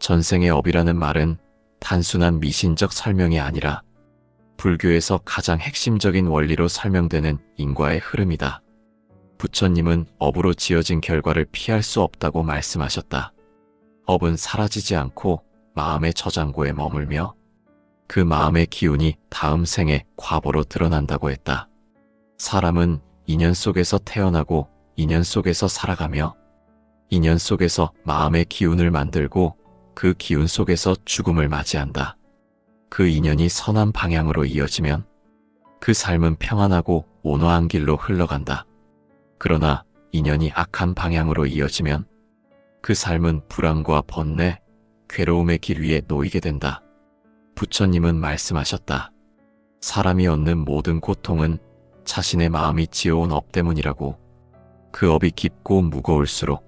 전생의 업이라는 말은 단순한 미신적 설명이 아니라 불교에서 가장 핵심적인 원리로 설명되는 인과의 흐름이다. 부처님은 업으로 지어진 결과를 피할 수 없다고 말씀하셨다. 업은 사라지지 않고 마음의 저장고에 머물며 그 마음의 기운이 다음 생에 과보로 드러난다고 했다. 사람은 인연 속에서 태어나고 인연 속에서 살아가며 인연 속에서 마음의 기운을 만들고 그 기운 속에서 죽음을 맞이한다. 그 인연이 선한 방향으로 이어지면 그 삶은 평안하고 온화한 길로 흘러간다. 그러나 인연이 악한 방향으로 이어지면 그 삶은 불안과 번뇌, 괴로움의 길 위에 놓이게 된다. 부처님은 말씀하셨다. 사람이 얻는 모든 고통은 자신의 마음이 지어온 업 때문이라고. 그 업이 깊고 무거울수록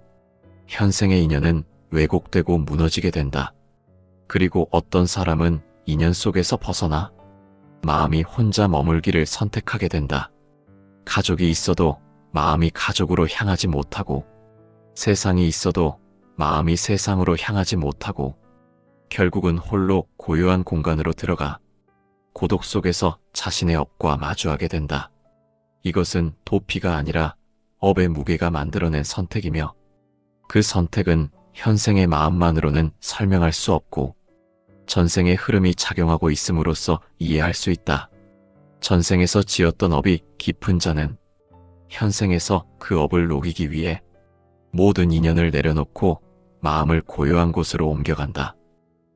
현생의 인연은 왜곡되고 무너지게 된다. 그리고 어떤 사람은 인연 속에서 벗어나 마음이 혼자 머물기를 선택하게 된다. 가족이 있어도 마음이 가족으로 향하지 못하고 세상이 있어도 마음이 세상으로 향하지 못하고 결국은 홀로 고요한 공간으로 들어가 고독 속에서 자신의 업과 마주하게 된다. 이것은 도피가 아니라 업의 무게가 만들어낸 선택이며 그 선택은 현생의 마음만으로는 설명할 수 없고 전생의 흐름이 작용하고 있음으로써 이해할 수 있다. 전생에서 지었던 업이 깊은 자는 현생에서 그 업을 녹이기 위해 모든 인연을 내려놓고 마음을 고요한 곳으로 옮겨간다.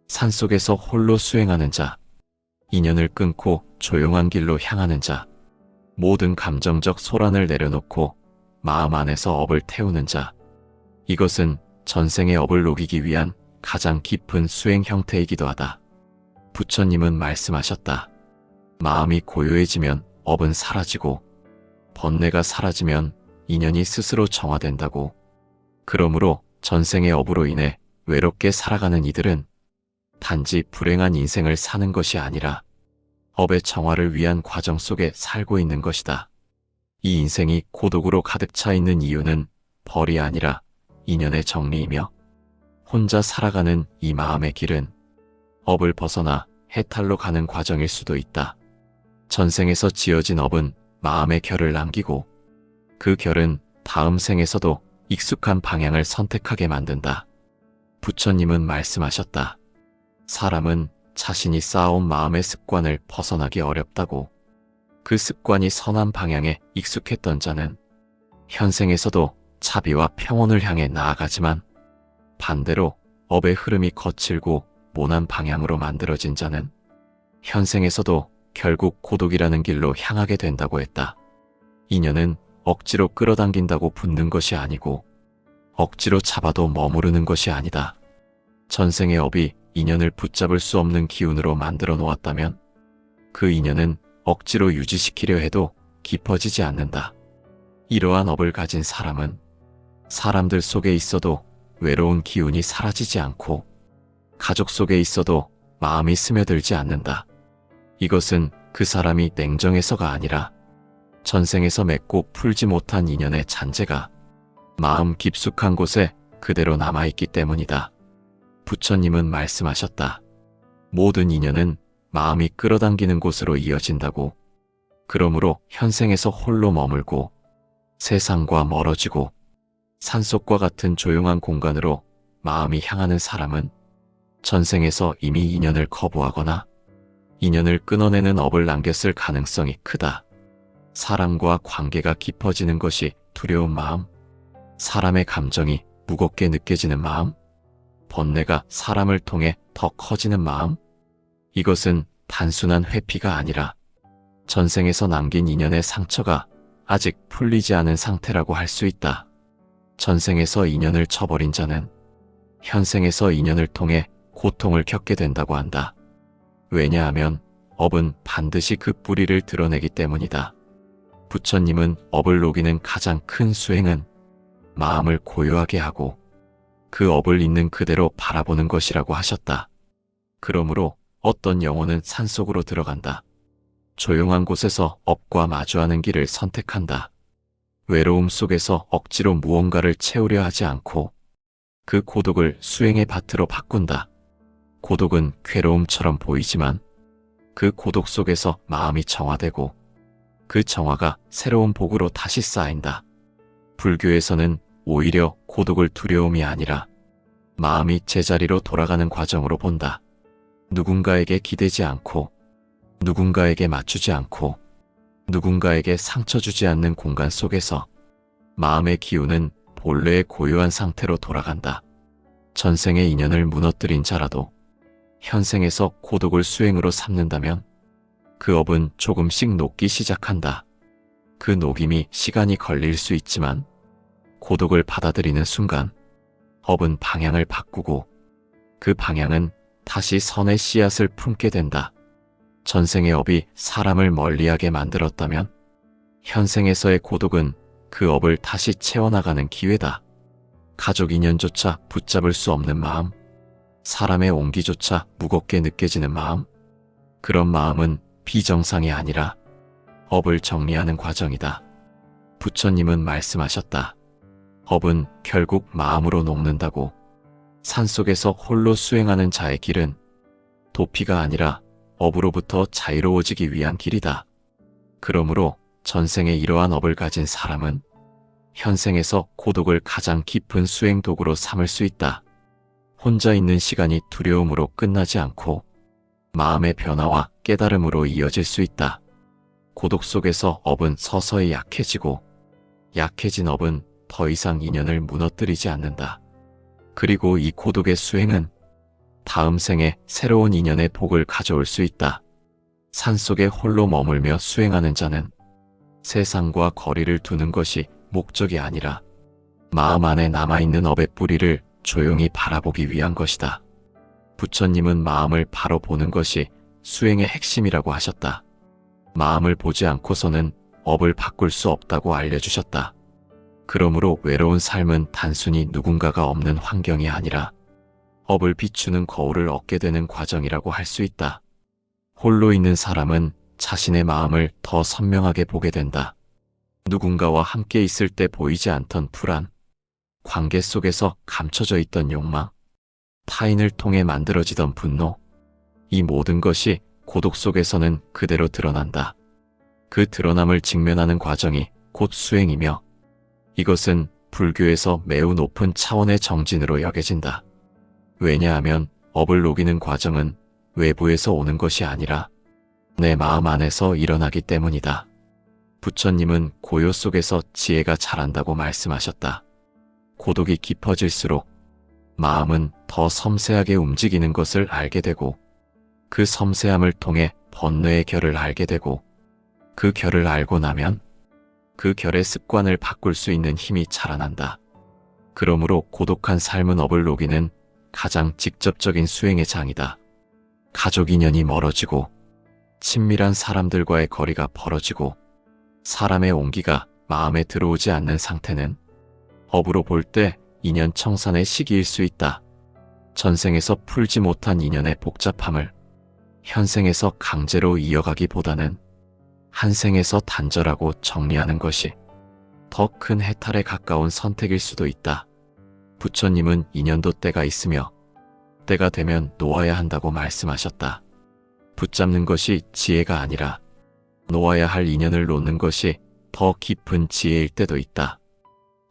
산속에서 홀로 수행하는 자, 인연을 끊고 조용한 길로 향하는 자, 모든 감정적 소란을 내려놓고 마음 안에서 업을 태우는 자, 이것은 전생의 업을 녹이기 위한 가장 깊은 수행 형태이기도 하다. 부처님은 말씀하셨다. 마음이 고요해지면 업은 사라지고 번뇌가 사라지면 인연이 스스로 정화된다고. 그러므로 전생의 업으로 인해 외롭게 살아가는 이들은 단지 불행한 인생을 사는 것이 아니라 업의 정화를 위한 과정 속에 살고 있는 것이다. 이 인생이 고독으로 가득 차 있는 이유는 벌이 아니라 인연의 정리이며 혼자 살아가는 이 마음의 길은 업을 벗어나 해탈로 가는 과정일 수도 있다. 전생에서 지어진 업은 마음의 결을 남기고 그 결은 다음 생에서도 익숙한 방향을 선택하게 만든다. 부처님은 말씀하셨다. 사람은 자신이 쌓아온 마음의 습관을 벗어나기 어렵다고. 그 습관이 선한 방향에 익숙했던 자는 현생에서도 자비와 평온을 향해 나아가지만 반대로 업의 흐름이 거칠고 모난 방향으로 만들어진 자는 현생에서도 결국 고독이라는 길로 향하게 된다고 했다. 인연은 억지로 끌어당긴다고 붙는 것이 아니고 억지로 잡아도 머무르는 것이 아니다. 전생의 업이 인연을 붙잡을 수 없는 기운으로 만들어 놓았다면 그 인연은 억지로 유지시키려 해도 깊어지지 않는다. 이러한 업을 가진 사람은 사람들 속에 있어도 외로운 기운이 사라지지 않고 가족 속에 있어도 마음이 스며들지 않는다. 이것은 그 사람이 냉정해서가 아니라 전생에서 맺고 풀지 못한 인연의 잔재가 마음 깊숙한 곳에 그대로 남아있기 때문이다. 부처님은 말씀하셨다. 모든 인연은 마음이 끌어당기는 곳으로 이어진다고. 그러므로 현생에서 홀로 머물고 세상과 멀어지고 산속과 같은 조용한 공간으로 마음이 향하는 사람은 전생에서 이미 인연을 거부하거나 인연을 끊어내는 업을 남겼을 가능성이 크다. 사람과 관계가 깊어지는 것이 두려운 마음, 사람의 감정이 무겁게 느껴지는 마음, 번뇌가 사람을 통해 더 커지는 마음, 이것은 단순한 회피가 아니라 전생에서 남긴 인연의 상처가 아직 풀리지 않은 상태라고 할 수 있다. 전생에서 인연을 쳐버린 자는 현생에서 인연을 통해 고통을 겪게 된다고 한다. 왜냐하면 업은 반드시 그 뿌리를 드러내기 때문이다. 부처님은 업을 녹이는 가장 큰 수행은 마음을 고요하게 하고 그 업을 있는 그대로 바라보는 것이라고 하셨다. 그러므로 어떤 영혼은 산속으로 들어간다. 조용한 곳에서 업과 마주하는 길을 선택한다. 외로움 속에서 억지로 무언가를 채우려 하지 않고 그 고독을 수행의 밭으로 바꾼다. 고독은 괴로움처럼 보이지만 그 고독 속에서 마음이 정화되고 그 정화가 새로운 복으로 다시 쌓인다. 불교에서는 오히려 고독을 두려움이 아니라 마음이 제자리로 돌아가는 과정으로 본다. 누군가에게 기대지 않고, 누군가에게 맞추지 않고, 누군가에게 상처 주지 않는 공간 속에서 마음의 기운은 본래의 고요한 상태로 돌아간다. 전생의 인연을 무너뜨린 자라도 현생에서 고독을 수행으로 삼는다면 그 업은 조금씩 녹기 시작한다. 그 녹임이 시간이 걸릴 수 있지만 고독을 받아들이는 순간 업은 방향을 바꾸고 그 방향은 다시 선의 씨앗을 품게 된다. 전생의 업이 사람을 멀리하게 만들었다면 현생에서의 고독은 그 업을 다시 채워나가는 기회다. 가족 인연조차 붙잡을 수 없는 마음, 사람의 온기조차 무겁게 느껴지는 마음, 그런 마음은 비정상이 아니라 업을 정리하는 과정이다. 부처님은 말씀하셨다. 업은 결국 마음으로 녹는다고. 산속에서 홀로 수행하는 자의 길은 도피가 아니라 업으로부터 자유로워지기 위한 길이다. 그러므로 전생에 이러한 업을 가진 사람은 현생에서 고독을 가장 깊은 수행 도구로 삼을 수 있다. 혼자 있는 시간이 두려움으로 끝나지 않고 마음의 변화와 깨달음으로 이어질 수 있다. 고독 속에서 업은 서서히 약해지고 약해진 업은 더 이상 인연을 무너뜨리지 않는다. 그리고 이 고독의 수행은 다음 생에 새로운 인연의 복을 가져올 수 있다. 산속에 홀로 머물며 수행하는 자는 세상과 거리를 두는 것이 목적이 아니라 마음 안에 남아있는 업의 뿌리를 조용히 바라보기 위한 것이다. 부처님은 마음을 바로 보는 것이 수행의 핵심이라고 하셨다. 마음을 보지 않고서는 업을 바꿀 수 없다고 알려주셨다. 그러므로 외로운 삶은 단순히 누군가가 없는 환경이 아니라 업을 비추는 거울을 얻게 되는 과정이라고 할 수 있다. 홀로 있는 사람은 자신의 마음을 더 선명하게 보게 된다. 누군가와 함께 있을 때 보이지 않던 불안, 관계 속에서 감춰져 있던 욕망, 타인을 통해 만들어지던 분노, 이 모든 것이 고독 속에서는 그대로 드러난다. 그 드러남을 직면하는 과정이 곧 수행이며 이것은 불교에서 매우 높은 차원의 정진으로 여겨진다. 왜냐하면 업을 녹이는 과정은 외부에서 오는 것이 아니라 내 마음 안에서 일어나기 때문이다. 부처님은 고요 속에서 지혜가 자란다고 말씀하셨다. 고독이 깊어질수록 마음은 더 섬세하게 움직이는 것을 알게 되고 그 섬세함을 통해 번뇌의 결을 알게 되고 그 결을 알고 나면 그 결의 습관을 바꿀 수 있는 힘이 자라난다. 그러므로 고독한 삶은 업을 녹이는 가장 직접적인 수행의 장이다. 가족 인연이 멀어지고 친밀한 사람들과의 거리가 벌어지고 사람의 온기가 마음에 들어오지 않는 상태는 업으로 볼 때 인연 청산의 시기일 수 있다. 전생에서 풀지 못한 인연의 복잡함을 현생에서 강제로 이어가기보다는 한 생에서 단절하고 정리하는 것이 더 큰 해탈에 가까운 선택일 수도 있다. 부처님은 인연도 때가 있으며 때가 되면 놓아야 한다고 말씀하셨다. 붙잡는 것이 지혜가 아니라 놓아야 할 인연을 놓는 것이 더 깊은 지혜일 때도 있다.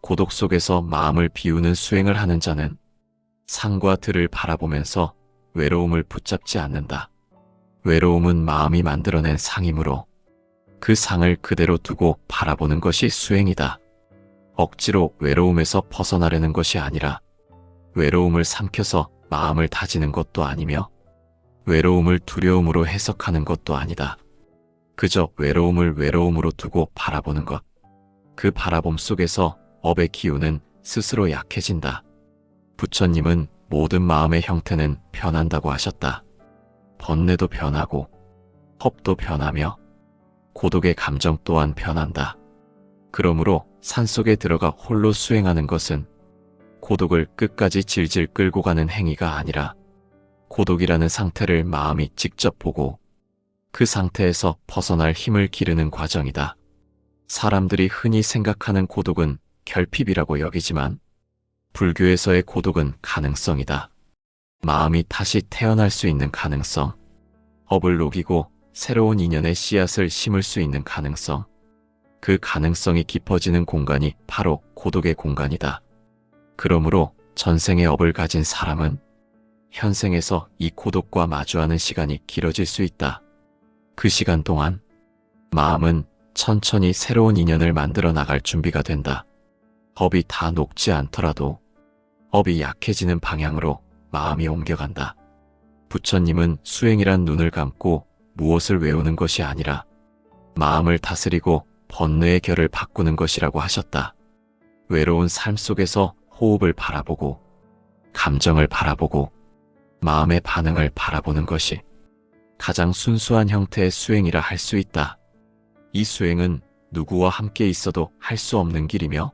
고독 속에서 마음을 비우는 수행을 하는 자는 상과 들을 바라보면서 외로움을 붙잡지 않는다. 외로움은 마음이 만들어낸 상이므로 그 상을 그대로 두고 바라보는 것이 수행이다. 억지로 외로움에서 벗어나려는 것이 아니라 외로움을 삼켜서 마음을 다지는 것도 아니며 외로움을 두려움으로 해석하는 것도 아니다. 그저 외로움을 외로움으로 두고 바라보는 것. 그 바라봄 속에서 업의 기운은 스스로 약해진다. 부처님은 모든 마음의 형태는 변한다고 하셨다. 번뇌도 변하고 헛도 변하며 고독의 감정 또한 변한다. 그러므로 산속에 들어가 홀로 수행하는 것은 고독을 끝까지 질질 끌고 가는 행위가 아니라 고독이라는 상태를 마음이 직접 보고 그 상태에서 벗어날 힘을 기르는 과정이다. 사람들이 흔히 생각하는 고독은 결핍이라고 여기지만 불교에서의 고독은 가능성이다. 마음이 다시 태어날 수 있는 가능성, 업을 녹이고 새로운 인연의 씨앗을 심을 수 있는 가능성, 그 가능성이 깊어지는 공간이 바로 고독의 공간이다. 그러므로 전생의 업을 가진 사람은 현생에서 이 고독과 마주하는 시간이 길어질 수 있다. 그 시간 동안 마음은 천천히 새로운 인연을 만들어 나갈 준비가 된다. 업이 다 녹지 않더라도 업이 약해지는 방향으로 마음이 옮겨간다. 부처님은 수행이란 눈을 감고 무엇을 외우는 것이 아니라 마음을 다스리고 번뇌의 결을 바꾸는 것이라고 하셨다. 외로운 삶 속에서 호흡을 바라보고 감정을 바라보고 마음의 반응을 바라보는 것이 가장 순수한 형태의 수행이라 할 수 있다. 이 수행은 누구와 함께 있어도 할 수 없는 길이며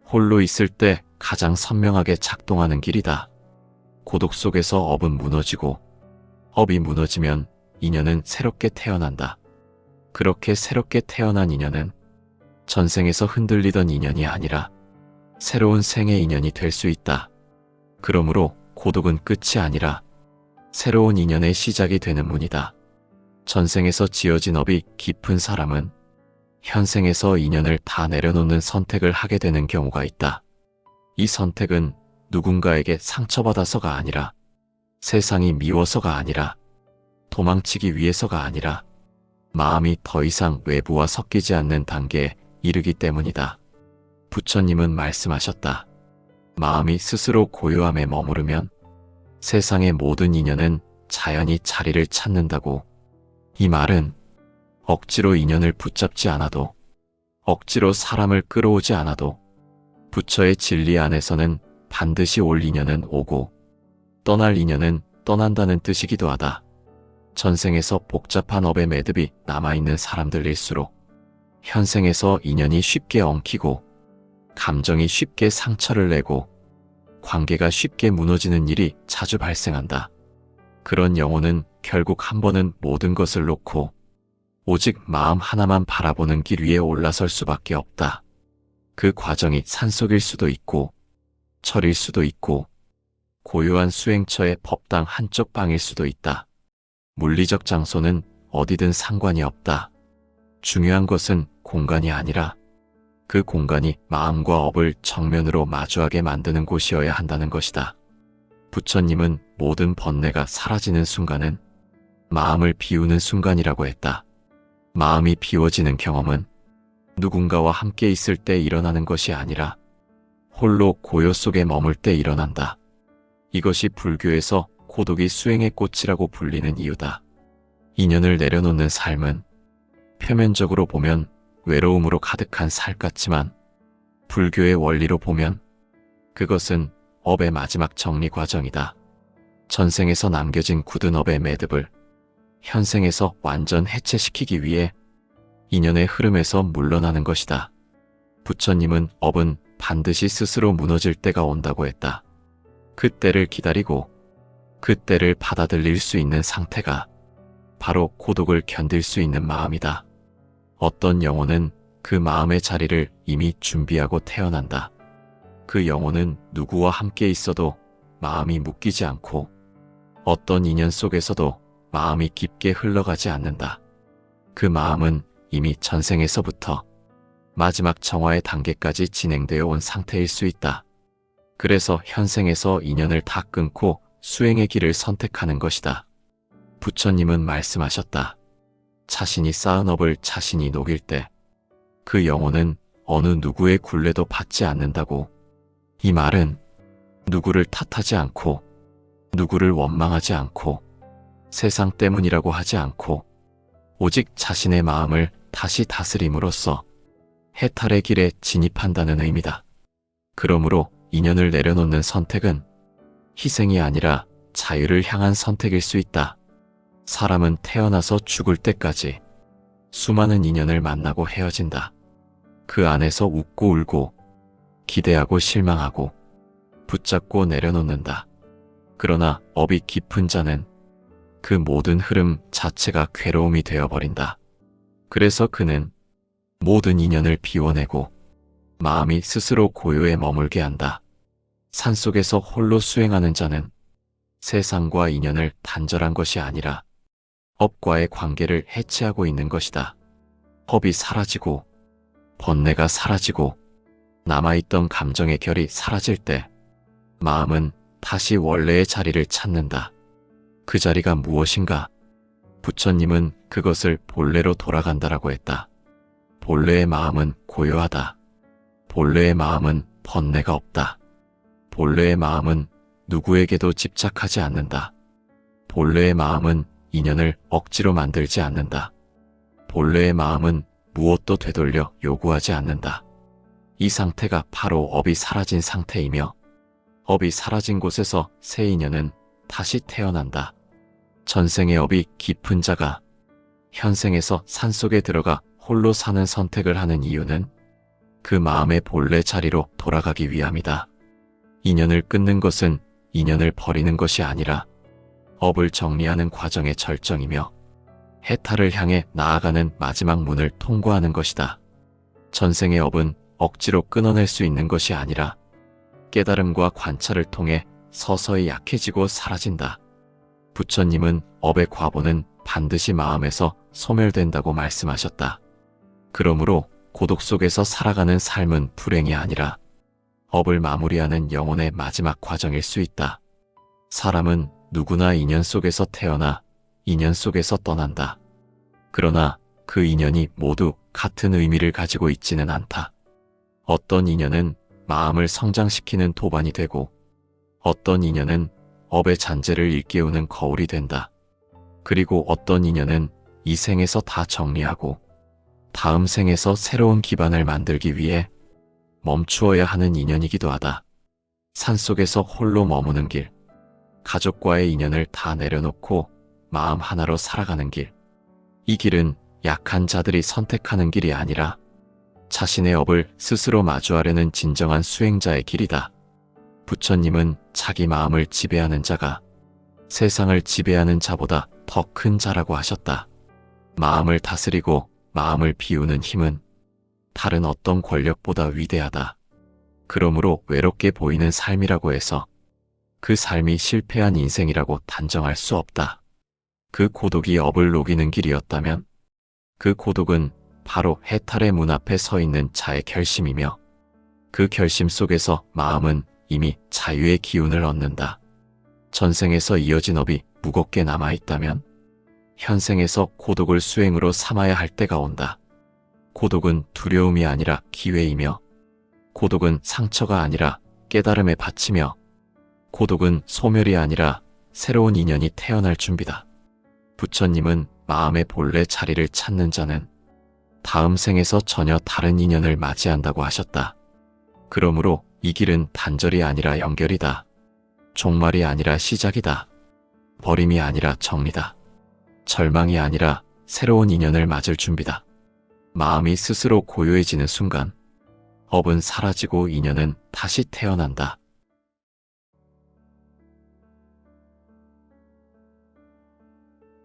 홀로 있을 때 가장 선명하게 작동하는 길이다. 고독 속에서 업은 무너지고 업이 무너지면 인연은 새롭게 태어난다. 그렇게 새롭게 태어난 인연은 전생에서 흔들리던 인연이 아니라 새로운 생의 인연이 될 수 있다. 그러므로 고독은 끝이 아니라 새로운 인연의 시작이 되는 문이다. 전생에서 지어진 업이 깊은 사람은 현생에서 인연을 다 내려놓는 선택을 하게 되는 경우가 있다. 이 선택은 누군가에게 상처받아서가 아니라 세상이 미워서가 아니라 도망치기 위해서가 아니라 마음이 더 이상 외부와 섞이지 않는 단계에 이르기 때문이다. 부처님은 말씀하셨다. 마음이 스스로 고요함에 머무르면 세상의 모든 인연은 자연히 자리를 찾는다고. 이 말은 억지로 인연을 붙잡지 않아도 억지로 사람을 끌어오지 않아도 부처의 진리 안에서는 반드시 올 인연은 오고 떠날 인연은 떠난다는 뜻이기도 하다. 전생에서 복잡한 업의 매듭이 남아있는 사람들일수록 현생에서 인연이 쉽게 엉키고 감정이 쉽게 상처를 내고 관계가 쉽게 무너지는 일이 자주 발생한다. 그런 영혼은 결국 한 번은 모든 것을 놓고 오직 마음 하나만 바라보는 길 위에 올라설 수밖에 없다. 그 과정이 산속일 수도 있고 절일 수도 있고 고요한 수행처의 법당 한쪽 방일 수도 있다. 물리적 장소는 어디든 상관이 없다. 중요한 것은 공간이 아니라 그 공간이 마음과 업을 정면으로 마주하게 만드는 곳이어야 한다는 것이다. 부처님은 모든 번뇌가 사라지는 순간은 마음을 비우는 순간이라고 했다. 마음이 비워지는 경험은 누군가와 함께 있을 때 일어나는 것이 아니라 홀로 고요 속에 머물 때 일어난다. 이것이 불교에서 고독이 수행의 꽃이라고 불리는 이유다. 인연을 내려놓는 삶은 표면적으로 보면 외로움으로 가득한 살 같지만 불교의 원리로 보면 그것은 업의 마지막 정리 과정이다. 전생에서 남겨진 굳은 업의 매듭을 현생에서 완전 해체시키기 위해 인연의 흐름에서 물러나는 것이다. 부처님은 업은 반드시 스스로 무너질 때가 온다고 했다. 그 때를 기다리고 그 때를 받아들일 수 있는 상태가 바로 고독을 견딜 수 있는 마음이다. 어떤 영혼은 그 마음의 자리를 이미 준비하고 태어난다. 그 영혼은 누구와 함께 있어도 마음이 묶이지 않고 어떤 인연 속에서도 마음이 깊게 흘러가지 않는다. 그 마음은 이미 전생에서부터 마지막 정화의 단계까지 진행되어 온 상태일 수 있다. 그래서 현생에서 인연을 다 끊고 수행의 길을 선택하는 것이다. 부처님은 말씀하셨다. 자신이 쌓은 업을 자신이 녹일 때 그 영혼은 어느 누구의 굴레도 받지 않는다고. 이 말은 누구를 탓하지 않고 누구를 원망하지 않고 세상 때문이라고 하지 않고 오직 자신의 마음을 다시 다스림으로써 해탈의 길에 진입한다는 의미다. 그러므로 인연을 내려놓는 선택은 희생이 아니라 자유를 향한 선택일 수 있다. 사람은 태어나서 죽을 때까지 수많은 인연을 만나고 헤어진다. 그 안에서 웃고 울고 기대하고 실망하고 붙잡고 내려놓는다. 그러나 업이 깊은 자는 그 모든 흐름 자체가 괴로움이 되어버린다. 그래서 그는 모든 인연을 비워내고 마음이 스스로 고요에 머물게 한다. 산속에서 홀로 수행하는 자는 세상과 인연을 단절한 것이 아니라 업과의 관계를 해체하고 있는 것이다. 업이 사라지고 번뇌가 사라지고 남아있던 감정의 결이 사라질 때 마음은 다시 원래의 자리를 찾는다. 그 자리가 무엇인가? 부처님은 그것을 본래로 돌아간다라고 했다. 본래의 마음은 고요하다. 본래의 마음은 번뇌가 없다. 본래의 마음은 누구에게도 집착하지 않는다. 본래의 마음은 인연을 억지로 만들지 않는다. 본래의 마음은 무엇도 되돌려 요구하지 않는다. 이 상태가 바로 업이 사라진 상태이며 업이 사라진 곳에서 새 인연은 다시 태어난다. 전생의 업이 깊은 자가 현생에서 산속에 들어가 홀로 사는 선택을 하는 이유는 그 마음의 본래 자리로 돌아가기 위함이다. 인연을 끊는 것은 인연을 버리는 것이 아니라 업을 정리하는 과정의 절정이며 해탈을 향해 나아가는 마지막 문을 통과하는 것이다. 전생의 업은 억지로 끊어낼 수 있는 것이 아니라 깨달음과 관찰을 통해 서서히 약해지고 사라진다. 부처님은 업의 과보는 반드시 마음에서 소멸된다고 말씀하셨다. 그러므로 고독 속에서 살아가는 삶은 불행이 아니라 업을 마무리하는 영혼의 마지막 과정일 수 있다. 사람은 누구나 인연 속에서 태어나 인연 속에서 떠난다. 그러나 그 인연이 모두 같은 의미를 가지고 있지는 않다. 어떤 인연은 마음을 성장시키는 도반이 되고 어떤 인연은 업의 잔재를 일깨우는 거울이 된다. 그리고 어떤 인연은 이 생에서 다 정리하고 다음 생에서 새로운 기반을 만들기 위해 멈추어야 하는 인연이기도 하다. 산속에서 홀로 머무는 길, 가족과의 인연을 다 내려놓고 마음 하나로 살아가는 길. 이 길은 약한 자들이 선택하는 길이 아니라 자신의 업을 스스로 마주하려는 진정한 수행자의 길이다. 부처님은 자기 마음을 지배하는 자가 세상을 지배하는 자보다 더 큰 자라고 하셨다. 마음을 다스리고 마음을 비우는 힘은 다른 어떤 권력보다 위대하다. 그러므로 외롭게 보이는 삶이라고 해서 그 삶이 실패한 인생이라고 단정할 수 없다. 그 고독이 업을 녹이는 길이었다면 그 고독은 바로 해탈의 문 앞에 서 있는 자의 결심이며 그 결심 속에서 마음은 이미 자유의 기운을 얻는다. 전생에서 이어진 업이 무겁게 남아있다면 현생에서 고독을 수행으로 삼아야 할 때가 온다. 고독은 두려움이 아니라 기회이며 고독은 상처가 아니라 깨달음의 밭이며 고독은 소멸이 아니라 새로운 인연이 태어날 준비다. 부처님은 마음의 본래 자리를 찾는 자는 다음 생에서 전혀 다른 인연을 맞이한다고 하셨다. 그러므로 이 길은 단절이 아니라 연결이다. 종말이 아니라 시작이다. 버림이 아니라 정리다. 절망이 아니라 새로운 인연을 맞을 준비다. 마음이 스스로 고요해지는 순간 업은 사라지고 인연은 다시 태어난다.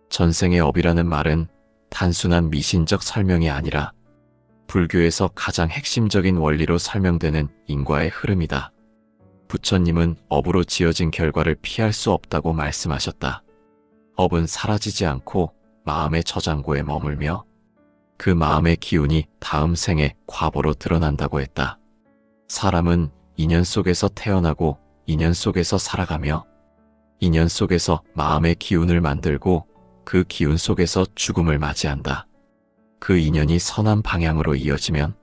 전생의 업이라는 말은 단순한 미신적 설명이 아니라 불교에서 가장 핵심적인 원리로 설명되는 인과의 흐름이다. 부처님은 업으로 지어진 결과를 피할 수 없다고 말씀하셨다. 업은 사라지지 않고 마음의 저장고에 머물며 그 마음의 기운이 다음 생에 과보로 드러난다고 했다. 사람은 인연 속에서 태어나고 인연 속에서 살아가며 인연 속에서 마음의 기운을 만들고 그 기운 속에서 죽음을 맞이한다. 그 인연이 선한 방향으로 이어지면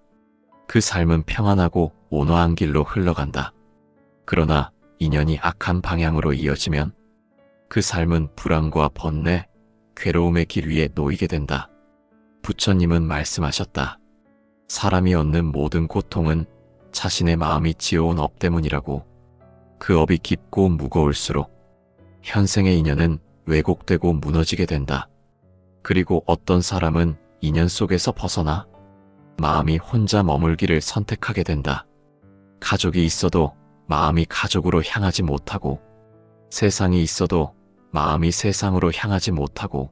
그 삶은 평안하고 온화한 길로 흘러간다. 그러나 인연이 악한 방향으로 이어지면 그 삶은 불안과 번뇌, 괴로움의 길 위에 놓이게 된다. 부처님은 말씀하셨다. 사람이 얻는 모든 고통은 자신의 마음이 지어온 업 때문이라고. 그 업이 깊고 무거울수록 현생의 인연은 왜곡되고 무너지게 된다. 그리고 어떤 사람은 인연 속에서 벗어나 마음이 혼자 머물기를 선택하게 된다. 가족이 있어도 마음이 가족으로 향하지 못하고 세상이 있어도 마음이 세상으로 향하지 못하고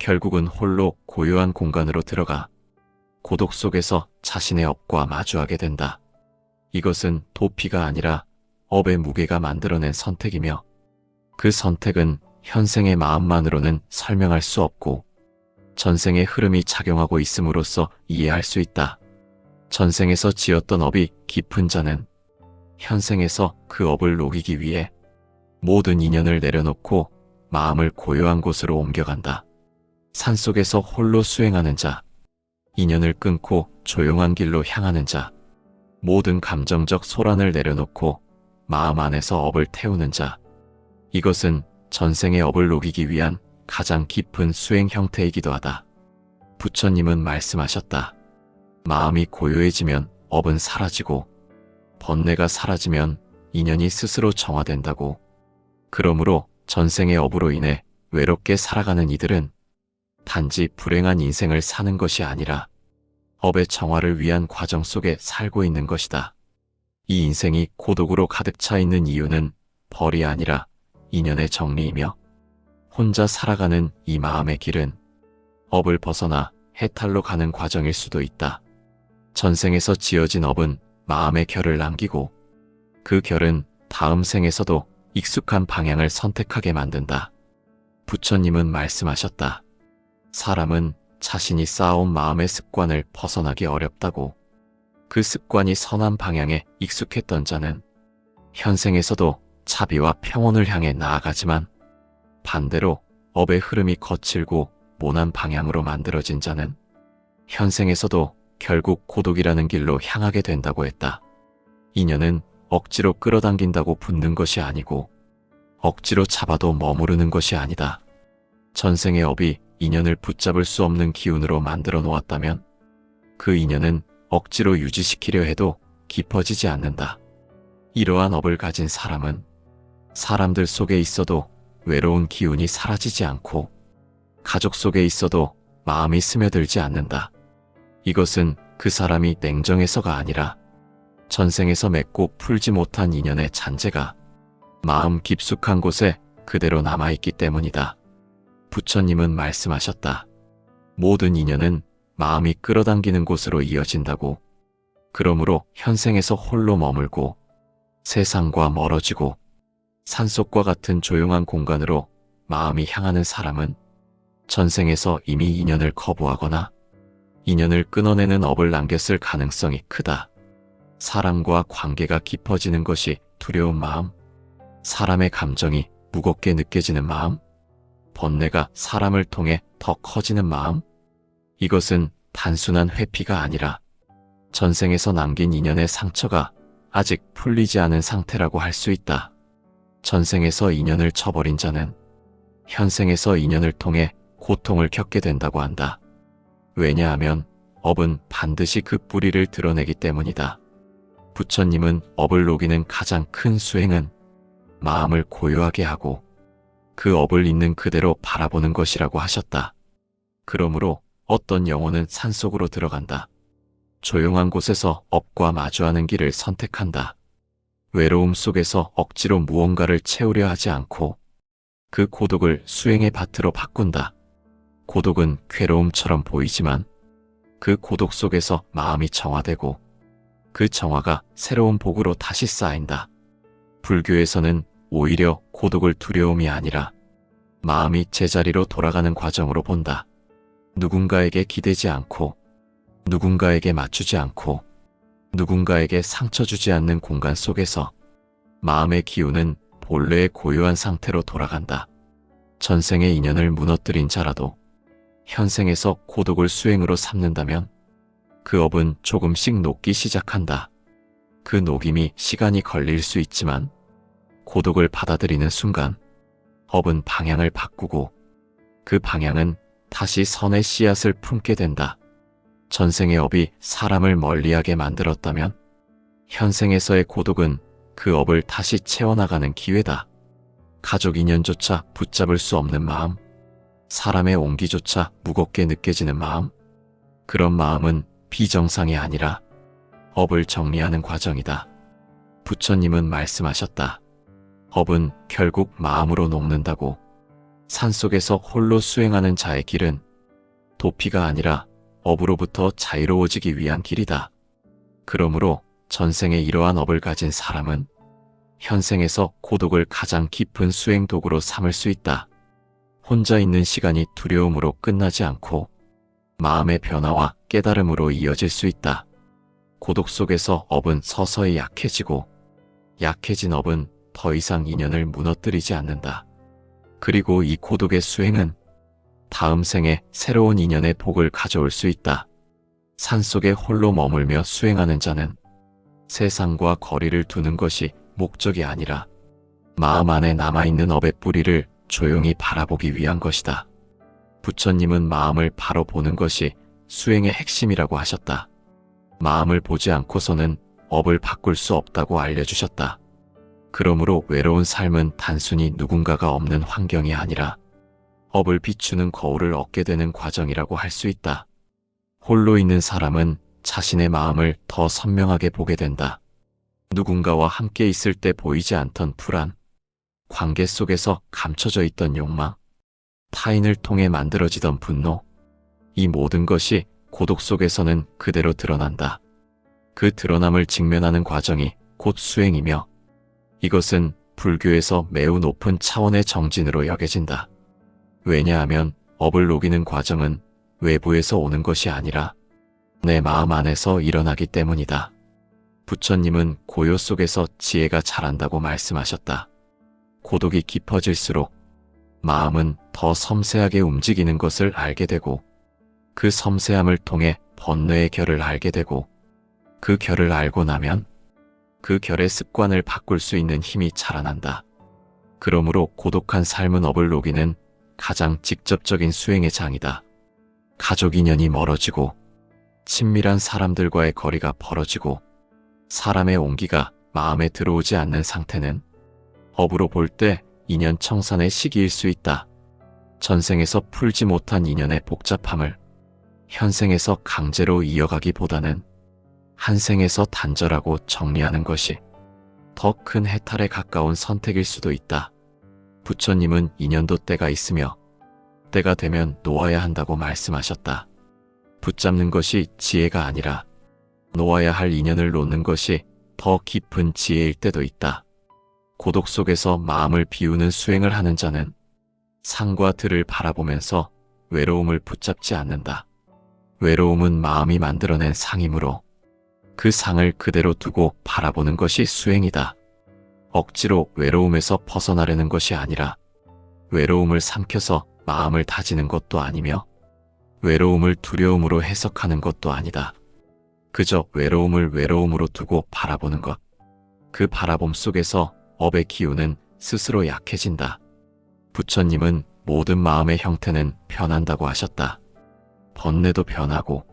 결국은 홀로 고요한 공간으로 들어가 고독 속에서 자신의 업과 마주하게 된다. 이것은 도피가 아니라 업의 무게가 만들어낸 선택이며 그 선택은 현생의 마음만으로는 설명할 수 없고 전생의 흐름이 작용하고 있음으로써 이해할 수 있다. 전생에서 지었던 업이 깊은 자는 현생에서 그 업을 녹이기 위해 모든 인연을 내려놓고 마음을 고요한 곳으로 옮겨간다. 산속에서 홀로 수행하는 자, 인연을 끊고 조용한 길로 향하는 자, 모든 감정적 소란을 내려놓고 마음 안에서 업을 태우는 자. 이것은 전생의 업을 녹이기 위한 가장 깊은 수행 형태이기도 하다. 부처님은 말씀하셨다. 마음이 고요해지면 업은 사라지고 번뇌가 사라지면 인연이 스스로 정화된다고. 그러므로 전생의 업으로 인해 외롭게 살아가는 이들은 단지 불행한 인생을 사는 것이 아니라 업의 정화를 위한 과정 속에 살고 있는 것이다. 이 인생이 고독으로 가득 차 있는 이유는 벌이 아니라 인연의 정리이며 혼자 살아가는 이 마음의 길은 업을 벗어나 해탈로 가는 과정일 수도 있다. 전생에서 지어진 업은 마음의 결을 남기고 그 결은 다음 생에서도 익숙한 방향을 선택하게 만든다. 부처님은 말씀하셨다. 사람은 자신이 쌓아온 마음의 습관을 벗어나기 어렵다고. 그 습관이 선한 방향에 익숙했던 자는 현생에서도 자비와 평온을 향해 나아가지만 반대로 업의 흐름이 거칠고 모난 방향으로 만들어진 자는 현생에서도 결국 고독이라는 길로 향하게 된다고 했다. 인연은 억지로 끌어당긴다고 붙는 것이 아니고 억지로 잡아도 머무르는 것이 아니다. 전생의 업이 인연을 붙잡을 수 없는 기운으로 만들어 놓았다면 그 인연은 억지로 유지시키려 해도 깊어지지 않는다. 이러한 업을 가진 사람은 사람들 속에 있어도 외로운 기운이 사라지지 않고 가족 속에 있어도 마음이 스며들지 않는다. 이것은 그 사람이 냉정해서가 아니라 전생에서 맺고 풀지 못한 인연의 잔재가 마음 깊숙한 곳에 그대로 남아있기 때문이다. 부처님은 말씀하셨다. 모든 인연은 마음이 끌어당기는 곳으로 이어진다고. 그러므로 현생에서 홀로 머물고 세상과 멀어지고 산속과 같은 조용한 공간으로 마음이 향하는 사람은 전생에서 이미 인연을 거부하거나 인연을 끊어내는 업을 남겼을 가능성이 크다. 사람과 관계가 깊어지는 것이 두려운 마음, 사람의 감정이 무겁게 느껴지는 마음, 번뇌가 사람을 통해 더 커지는 마음, 이것은 단순한 회피가 아니라 전생에서 남긴 인연의 상처가 아직 풀리지 않은 상태라고 할 수 있다. 전생에서 인연을 쳐버린 자는 현생에서 인연을 통해 고통을 겪게 된다고 한다. 왜냐하면 업은 반드시 그 뿌리를 드러내기 때문이다. 부처님은 업을 녹이는 가장 큰 수행은 마음을 고요하게 하고 그 업을 있는 그대로 바라보는 것이라고 하셨다. 그러므로 어떤 영혼은 산속으로 들어간다. 조용한 곳에서 업과 마주하는 길을 선택한다. 외로움 속에서 억지로 무언가를 채우려 하지 않고 그 고독을 수행의 밭으로 바꾼다. 고독은 괴로움처럼 보이지만 그 고독 속에서 마음이 정화되고 그 정화가 새로운 복으로 다시 쌓인다. 불교에서는 오히려 고독을 두려움이 아니라 마음이 제자리로 돌아가는 과정으로 본다. 누군가에게 기대지 않고 누군가에게 맞추지 않고 누군가에게 상처 주지 않는 공간 속에서 마음의 기운은 본래의 고요한 상태로 돌아간다. 전생의 인연을 무너뜨린 자라도 현생에서 고독을 수행으로 삼는다면 그 업은 조금씩 녹기 시작한다. 그 녹임이 시간이 걸릴 수 있지만 고독을 받아들이는 순간 업은 방향을 바꾸고 그 방향은 다시 선의 씨앗을 품게 된다. 전생의 업이 사람을 멀리하게 만들었다면 현생에서의 고독은 그 업을 다시 채워나가는 기회다. 가족 인연조차 붙잡을 수 없는 마음, 사람의 온기조차 무겁게 느껴지는 마음, 그런 마음은 비정상이 아니라 업을 정리하는 과정이다. 부처님은 말씀하셨다. 업은 결국 마음으로 녹는다고. 산속에서 홀로 수행하는 자의 길은 도피가 아니라 업으로부터 자유로워지기 위한 길이다. 그러므로 전생에 이러한 업을 가진 사람은 현생에서 고독을 가장 깊은 수행 도구로 삼을 수 있다. 혼자 있는 시간이 두려움으로 끝나지 않고 마음의 변화와 깨달음으로 이어질 수 있다. 고독 속에서 업은 서서히 약해지고 약해진 업은 더 이상 인연을 무너뜨리지 않는다. 그리고 이 고독의 수행은 다음 생에 새로운 인연의 복을 가져올 수 있다. 산속에 홀로 머물며 수행하는 자는 세상과 거리를 두는 것이 목적이 아니라 마음 안에 남아있는 업의 뿌리를 조용히 바라보기 위한 것이다. 부처님은 마음을 바로 보는 것이 수행의 핵심이라고 하셨다. 마음을 보지 않고서는 업을 바꿀 수 없다고 알려주셨다. 그러므로 외로운 삶은 단순히 누군가가 없는 환경이 아니라 업을 비추는 거울을 얻게 되는 과정이라고 할 수 있다. 홀로 있는 사람은 자신의 마음을 더 선명하게 보게 된다. 누군가와 함께 있을 때 보이지 않던 불안, 관계 속에서 감춰져 있던 욕망, 타인을 통해 만들어지던 분노, 이 모든 것이 고독 속에서는 그대로 드러난다. 그 드러남을 직면하는 과정이 곧 수행이며 이것은 불교에서 매우 높은 차원의 정진으로 여겨진다. 왜냐하면 업을 녹이는 과정은 외부에서 오는 것이 아니라 내 마음 안에서 일어나기 때문이다. 부처님은 고요 속에서 지혜가 자란다고 말씀하셨다. 고독이 깊어질수록 마음은 더 섬세하게 움직이는 것을 알게 되고 그 섬세함을 통해 번뇌의 결을 알게 되고 그 결을 알고 나면 그 결의 습관을 바꿀 수 있는 힘이 자라난다. 그러므로 고독한 삶은 업을 녹이는 가장 직접적인 수행의 장이다. 가족 인연이 멀어지고 친밀한 사람들과의 거리가 벌어지고 사람의 온기가 마음에 들어오지 않는 상태는 업으로 볼 때 인연 청산의 시기일 수 있다. 전생에서 풀지 못한 인연의 복잡함을 현생에서 강제로 이어가기보다는 한생에서 단절하고 정리하는 것이 더 큰 해탈에 가까운 선택일 수도 있다. 부처님은 인연도 때가 있으며 때가 되면 놓아야 한다고 말씀하셨다. 붙잡는 것이 지혜가 아니라 놓아야 할 인연을 놓는 것이 더 깊은 지혜일 때도 있다. 고독 속에서 마음을 비우는 수행을 하는 자는 상과 들을 바라보면서 외로움을 붙잡지 않는다. 외로움은 마음이 만들어낸 상이므로 그 상을 그대로 두고 바라보는 것이 수행이다. 억지로 외로움에서 벗어나려는 것이 아니라 외로움을 삼켜서 마음을 다지는 것도 아니며 외로움을 두려움으로 해석하는 것도 아니다. 그저 외로움을 외로움으로 두고 바라보는 것. 그 바라봄 속에서 업의 기운은 스스로 약해진다. 부처님은 모든 마음의 형태는 변한다고 하셨다. 번뇌도 변하고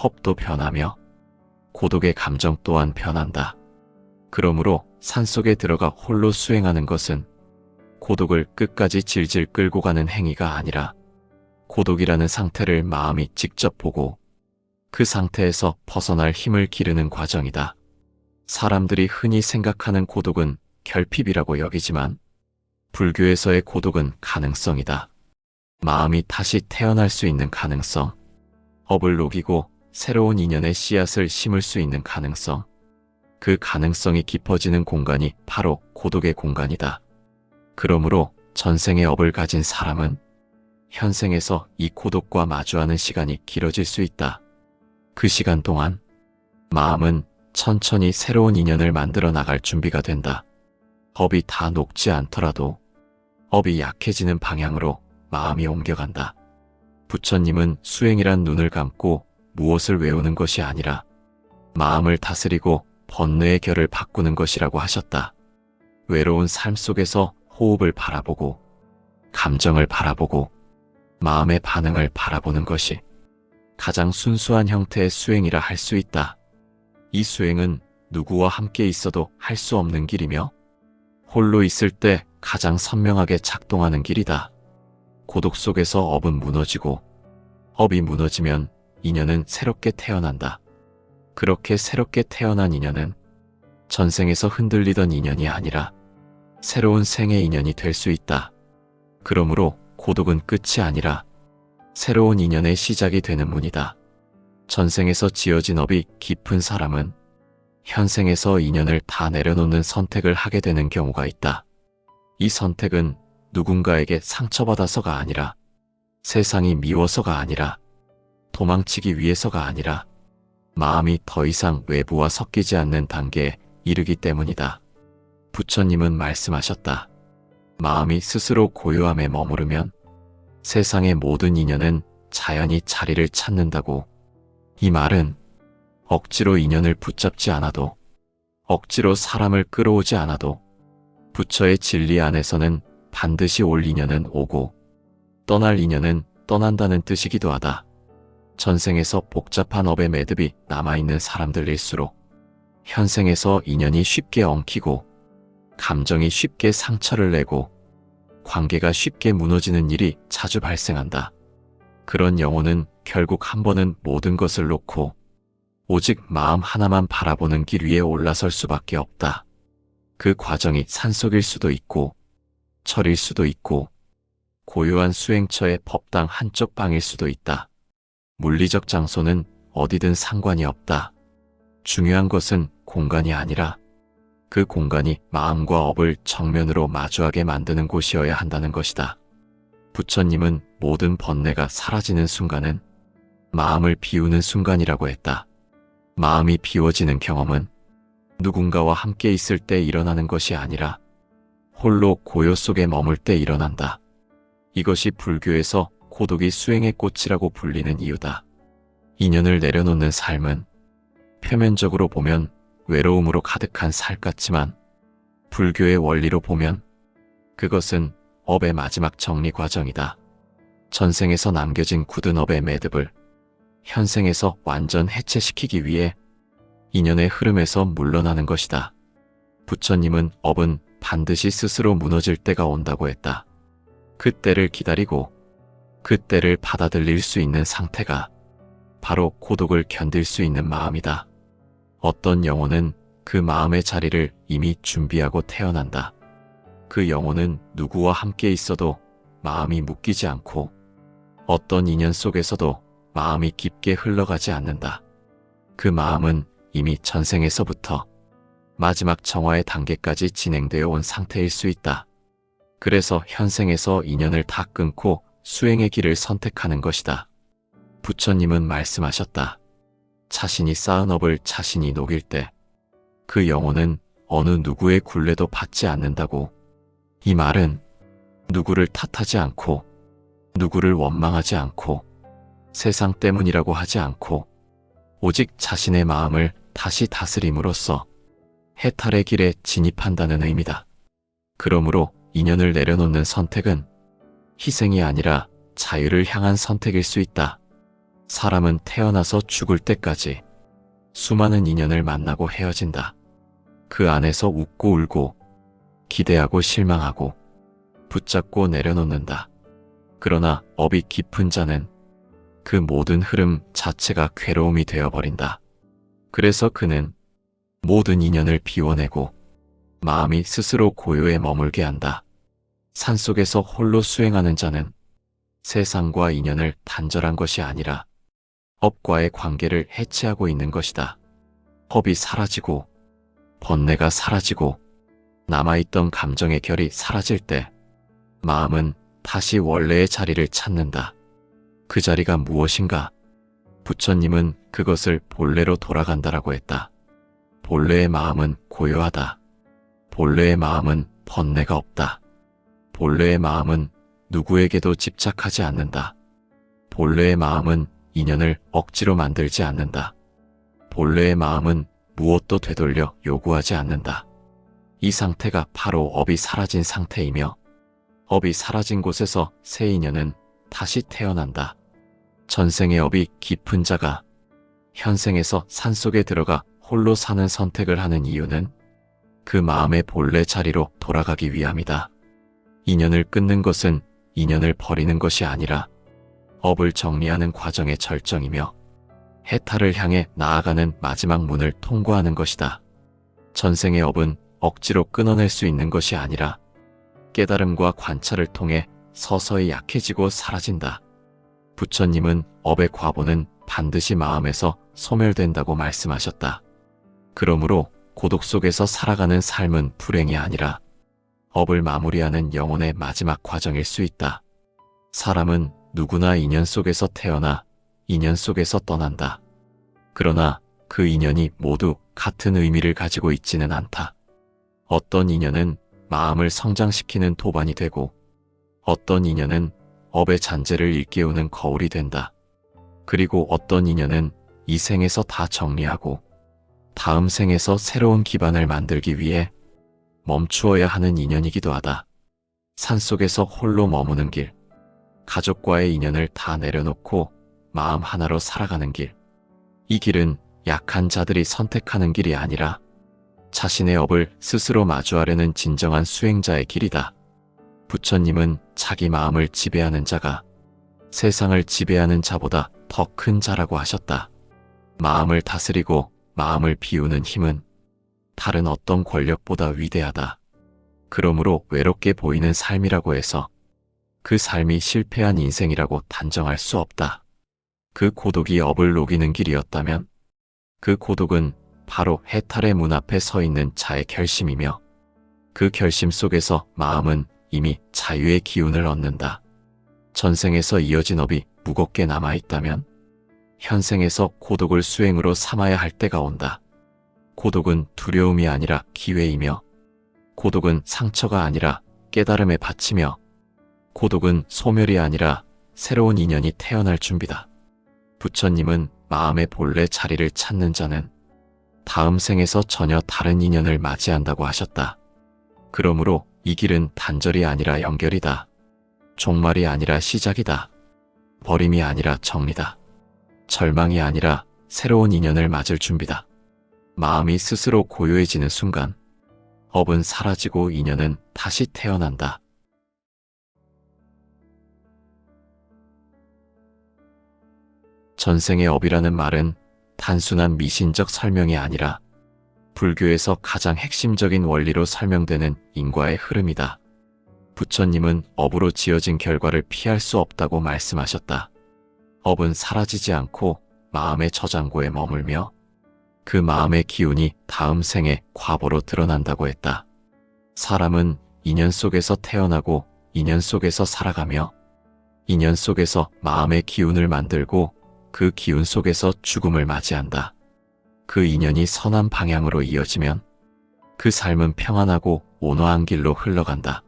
헛도 변하며 고독의 감정 또한 변한다. 그러므로 산속에 들어가 홀로 수행하는 것은 고독을 끝까지 질질 끌고 가는 행위가 아니라 고독이라는 상태를 마음이 직접 보고 그 상태에서 벗어날 힘을 기르는 과정이다. 사람들이 흔히 생각하는 고독은 결핍이라고 여기지만 불교에서의 고독은 가능성이다. 마음이 다시 태어날 수 있는 가능성, 업을 녹이고 새로운 인연의 씨앗을 심을 수 있는 가능성, 그 가능성이 깊어지는 공간이 바로 고독의 공간이다. 그러므로 전생의 업을 가진 사람은 현생에서 이 고독과 마주하는 시간이 길어질 수 있다. 그 시간 동안 마음은 천천히 새로운 인연을 만들어 나갈 준비가 된다. 업이 다 녹지 않더라도 업이 약해지는 방향으로 마음이 옮겨간다. 부처님은 수행이란 눈을 감고 무엇을 외우는 것이 아니라 마음을 다스리고 번뇌의 결을 바꾸는 것이라고 하셨다. 외로운 삶 속에서 호흡을 바라보고 감정을 바라보고 마음의 반응을 바라보는 것이 가장 순수한 형태의 수행이라 할 수 있다. 이 수행은 누구와 함께 있어도 할 수 없는 길이며 홀로 있을 때 가장 선명하게 작동하는 길이다. 고독 속에서 업은 무너지고 업이 무너지면 인연은 새롭게 태어난다. 그렇게 새롭게 태어난 인연은 전생에서 흔들리던 인연이 아니라 새로운 생의 인연이 될 수 있다. 그러므로 고독은 끝이 아니라 새로운 인연의 시작이 되는 문이다. 전생에서 지어진 업이 깊은 사람은 현생에서 인연을 다 내려놓는 선택을 하게 되는 경우가 있다. 이 선택은 누군가에게 상처받아서가 아니라, 세상이 미워서가 아니라, 도망치기 위해서가 아니라, 마음이 더 이상 외부와 섞이지 않는 단계에 이르기 때문이다. 부처님은 말씀하셨다. 마음이 스스로 고요함에 머무르면 세상의 모든 인연은 자연히 자리를 찾는다고. 이 말은 억지로 인연을 붙잡지 않아도, 억지로 사람을 끌어오지 않아도 부처의 진리 안에서는 반드시 올 인연은 오고 떠날 인연은 떠난다는 뜻이기도 하다. 전생에서 복잡한 업의 매듭이 남아있는 사람들일수록 현생에서 인연이 쉽게 엉키고 감정이 쉽게 상처를 내고 관계가 쉽게 무너지는 일이 자주 발생한다. 그런 영혼은 결국 한 번은 모든 것을 놓고 오직 마음 하나만 바라보는 길 위에 올라설 수밖에 없다. 그 과정이 산속일 수도 있고 절일 수도 있고 고요한 수행처의 법당 한쪽 방일 수도 있다. 물리적 장소는 어디든 상관이 없다. 중요한 것은 공간이 아니라 그 공간이 마음과 업을 정면으로 마주하게 만드는 곳이어야 한다는 것이다. 부처님은 모든 번뇌가 사라지는 순간은 마음을 비우는 순간이라고 했다. 마음이 비워지는 경험은 누군가와 함께 있을 때 일어나는 것이 아니라 홀로 고요 속에 머물 때 일어난다. 이것이 불교에서 고독이 수행의 꽃이라고 불리는 이유다. 인연을 내려놓는 삶은 표면적으로 보면 외로움으로 가득한 살 같지만 불교의 원리로 보면 그것은 업의 마지막 정리 과정이다. 전생에서 남겨진 굳은 업의 매듭을 현생에서 완전 해체시키기 위해 인연의 흐름에서 물러나는 것이다. 부처님은 업은 반드시 스스로 무너질 때가 온다고 했다. 그 때를 기다리고 그 때를 받아들일 수 있는 상태가 바로 고독을 견딜 수 있는 마음이다. 어떤 영혼은 그 마음의 자리를 이미 준비하고 태어난다. 그 영혼은 누구와 함께 있어도 마음이 묶이지 않고 어떤 인연 속에서도 마음이 깊게 흘러가지 않는다. 그 마음은 이미 전생에서부터 마지막 정화의 단계까지 진행되어 온 상태일 수 있다. 그래서 현생에서 인연을 다 끊고 수행의 길을 선택하는 것이다. 부처님은 말씀하셨다. 자신이 쌓은 업을 자신이 녹일 때 그 영혼은 어느 누구의 굴레도 받지 않는다고. 이 말은 누구를 탓하지 않고 누구를 원망하지 않고 세상 때문이라고 하지 않고 오직 자신의 마음을 다시 다스림으로써 해탈의 길에 진입한다는 의미다. 그러므로 인연을 내려놓는 선택은 희생이 아니라 자유를 향한 선택일 수 있다. 사람은 태어나서 죽을 때까지 수많은 인연을 만나고 헤어진다. 그 안에서 웃고 울고 기대하고 실망하고 붙잡고 내려놓는다. 그러나 업이 깊은 자는 그 모든 흐름 자체가 괴로움이 되어버린다. 그래서 그는 모든 인연을 비워내고 마음이 스스로 고요에 머물게 한다. 산속에서 홀로 수행하는 자는 세상과 인연을 단절한 것이 아니라 업과의 관계를 해체하고 있는 것이다. 업이 사라지고 번뇌가 사라지고 남아있던 감정의 결이 사라질 때 마음은 다시 원래의 자리를 찾는다. 그 자리가 무엇인가? 부처님은 그것을 본래로 돌아간다라고 했다. 본래의 마음은 고요하다. 본래의 마음은 번뇌가 없다. 본래의 마음은 누구에게도 집착하지 않는다. 본래의 마음은 인연을 억지로 만들지 않는다. 본래의 마음은 무엇도 되돌려 요구하지 않는다. 이 상태가 바로 업이 사라진 상태이며 업이 사라진 곳에서 새 인연은 다시 태어난다. 전생의 업이 깊은 자가 현생에서 산속에 들어가 홀로 사는 선택을 하는 이유는 그 마음의 본래 자리로 돌아가기 위함이다. 인연을 끊는 것은 인연을 버리는 것이 아니라 업을 정리하는 과정의 절정이며 해탈을 향해 나아가는 마지막 문을 통과하는 것이다. 전생의 업은 억지로 끊어낼 수 있는 것이 아니라 깨달음과 관찰을 통해 서서히 약해지고 사라진다. 부처님은 업의 과보는 반드시 마음에서 소멸된다고 말씀하셨다. 그러므로 고독 속에서 살아가는 삶은 불행이 아니라 업을 마무리하는 영혼의 마지막 과정일 수 있다. 사람은 누구나 인연 속에서 태어나 인연 속에서 떠난다. 그러나 그 인연이 모두 같은 의미를 가지고 있지는 않다. 어떤 인연은 마음을 성장시키는 도반이 되고 어떤 인연은 업의 잔재를 일깨우는 거울이 된다. 그리고 어떤 인연은 이 생에서 다 정리하고 다음 생에서 새로운 기반을 만들기 위해 멈추어야 하는 인연이기도 하다. 산속에서 홀로 머무는 길, 가족과의 인연을 다 내려놓고 마음 하나로 살아가는 길. 이 길은 약한 자들이 선택하는 길이 아니라 자신의 업을 스스로 마주하려는 진정한 수행자의 길이다. 부처님은 자기 마음을 지배하는 자가 세상을 지배하는 자보다 더 큰 자라고 하셨다. 마음을 다스리고 마음을 비우는 힘은 다른 어떤 권력보다 위대하다. 그러므로 외롭게 보이는 삶이라고 해서 그 삶이 실패한 인생이라고 단정할 수 없다. 그 고독이 업을 녹이는 길이었다면 그 고독은 바로 해탈의 문 앞에 서 있는 자의 결심이며 그 결심 속에서 마음은 이미 자유의 기운을 얻는다. 전생에서 이어진 업이 무겁게 남아있다면 현생에서 고독을 수행으로 삼아야 할 때가 온다. 고독은 두려움이 아니라 기회이며 고독은 상처가 아니라 깨달음의 밭이며 고독은 소멸이 아니라 새로운 인연이 태어날 준비다. 부처님은 마음의 본래 자리를 찾는 자는 다음 생에서 전혀 다른 인연을 맞이한다고 하셨다. 그러므로 이 길은 단절이 아니라 연결이다. 종말이 아니라 시작이다. 버림이 아니라 정리다. 절망이 아니라 새로운 인연을 맞을 준비다. 마음이 스스로 고요해지는 순간 업은 사라지고 인연은 다시 태어난다. 전생의 업이라는 말은 단순한 미신적 설명이 아니라 불교에서 가장 핵심적인 원리로 설명되는 인과의 흐름이다. 부처님은 업으로 지어진 결과를 피할 수 없다고 말씀하셨다. 업은 사라지지 않고 마음의 저장고에 머물며 그 마음의 기운이 다음 생에 과보로 드러난다고 했다. 사람은 인연 속에서 태어나고 인연 속에서 살아가며 인연 속에서 마음의 기운을 만들고 그 기운 속에서 죽음을 맞이한다. 그 인연이 선한 방향으로 이어지면 그 삶은 평안하고 온화한 길로 흘러간다.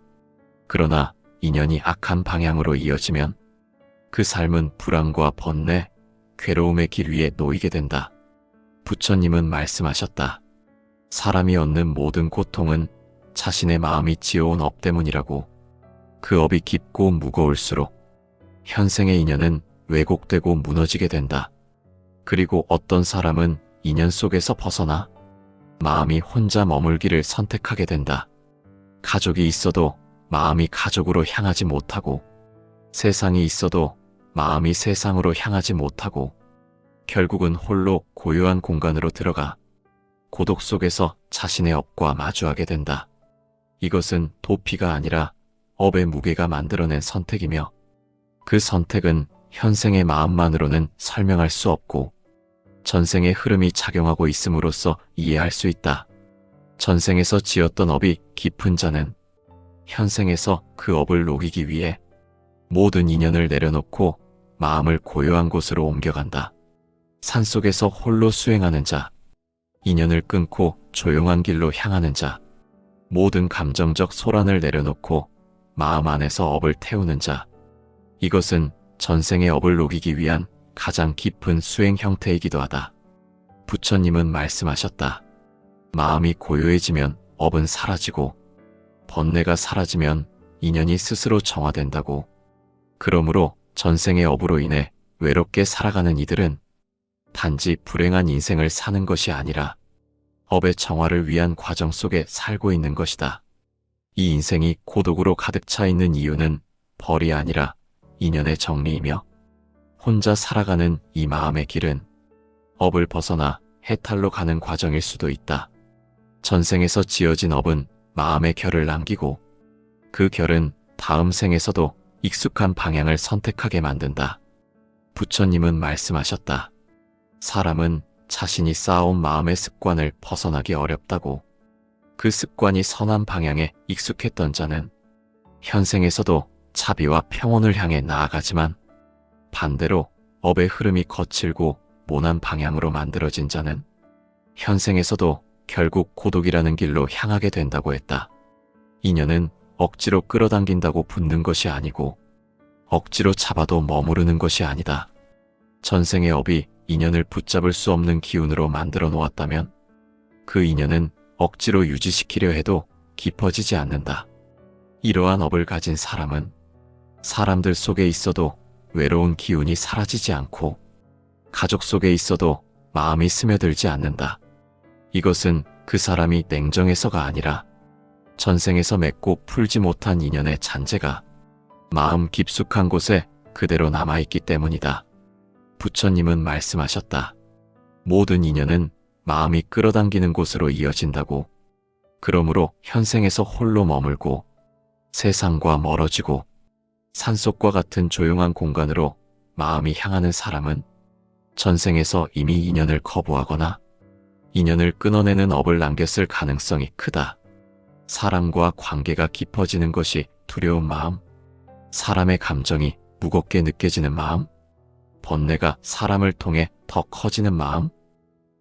그러나 인연이 악한 방향으로 이어지면 그 삶은 불안과 번뇌, 괴로움의 길 위에 놓이게 된다. 부처님은 말씀하셨다. 사람이 얻는 모든 고통은 자신의 마음이 지어온 업 때문이라고. 그 업이 깊고 무거울수록 현생의 인연은 왜곡되고 무너지게 된다. 그리고 어떤 사람은 인연 속에서 벗어나 마음이 혼자 머물기를 선택하게 된다. 가족이 있어도 마음이 가족으로 향하지 못하고 세상이 있어도 마음이 세상으로 향하지 못하고 결국은 홀로 고요한 공간으로 들어가 고독 속에서 자신의 업과 마주하게 된다. 이것은 도피가 아니라 업의 무게가 만들어낸 선택이며 그 선택은 현생의 마음만으로는 설명할 수 없고 전생의 흐름이 작용하고 있음으로써 이해할 수 있다. 전생에서 지었던 업이 깊은 자는 현생에서 그 업을 녹이기 위해 모든 인연을 내려놓고 마음을 고요한 곳으로 옮겨간다. 산속에서 홀로 수행하는 자, 인연을 끊고 조용한 길로 향하는 자, 모든 감정적 소란을 내려놓고 마음 안에서 업을 태우는 자. 이것은 전생의 업을 녹이기 위한 가장 깊은 수행 형태이기도 하다. 부처님은 말씀하셨다. 마음이 고요해지면 업은 사라지고 번뇌가 사라지면 인연이 스스로 정화된다고. 그러므로 전생의 업으로 인해 외롭게 살아가는 이들은 단지 불행한 인생을 사는 것이 아니라 업의 정화를 위한 과정 속에 살고 있는 것이다. 이 인생이 고독으로 가득 차 있는 이유는 벌이 아니라 인연의 정리이며 혼자 살아가는 이 마음의 길은 업을 벗어나 해탈로 가는 과정일 수도 있다. 전생에서 지어진 업은 마음의 결을 남기고 그 결은 다음 생에서도 익숙한 방향을 선택하게 만든다. 부처님은 말씀하셨다. 사람은 자신이 쌓아온 마음의 습관을 벗어나기 어렵다고. 그 습관이 선한 방향에 익숙했던 자는 현생에서도 자비와 평온을 향해 나아가지만, 반대로 업의 흐름이 거칠고 모난 방향으로 만들어진 자는 현생에서도 결국 고독이라는 길로 향하게 된다고 했다. 인연은 억지로 끌어당긴다고 붙는 것이 아니고 억지로 잡아도 머무르는 것이 아니다. 전생의 업이 인연을 붙잡을 수 없는 기운으로 만들어 놓았다면 그 인연은 억지로 유지시키려 해도 깊어지지 않는다. 이러한 업을 가진 사람은 사람들 속에 있어도 외로운 기운이 사라지지 않고 가족 속에 있어도 마음이 스며들지 않는다. 이것은 그 사람이 냉정해서가 아니라 전생에서 맺고 풀지 못한 인연의 잔재가 마음 깊숙한 곳에 그대로 남아있기 때문이다. 부처님은 말씀하셨다. 모든 인연은 마음이 끌어당기는 곳으로 이어진다고. 그러므로 현생에서 홀로 머물고 세상과 멀어지고 산속과 같은 조용한 공간으로 마음이 향하는 사람은 전생에서 이미 인연을 거부하거나 인연을 끊어내는 업을 남겼을 가능성이 크다. 사람과 관계가 깊어지는 것이 두려운 마음, 사람의 감정이 무겁게 느껴지는 마음, 번뇌가 사람을 통해 더 커지는 마음,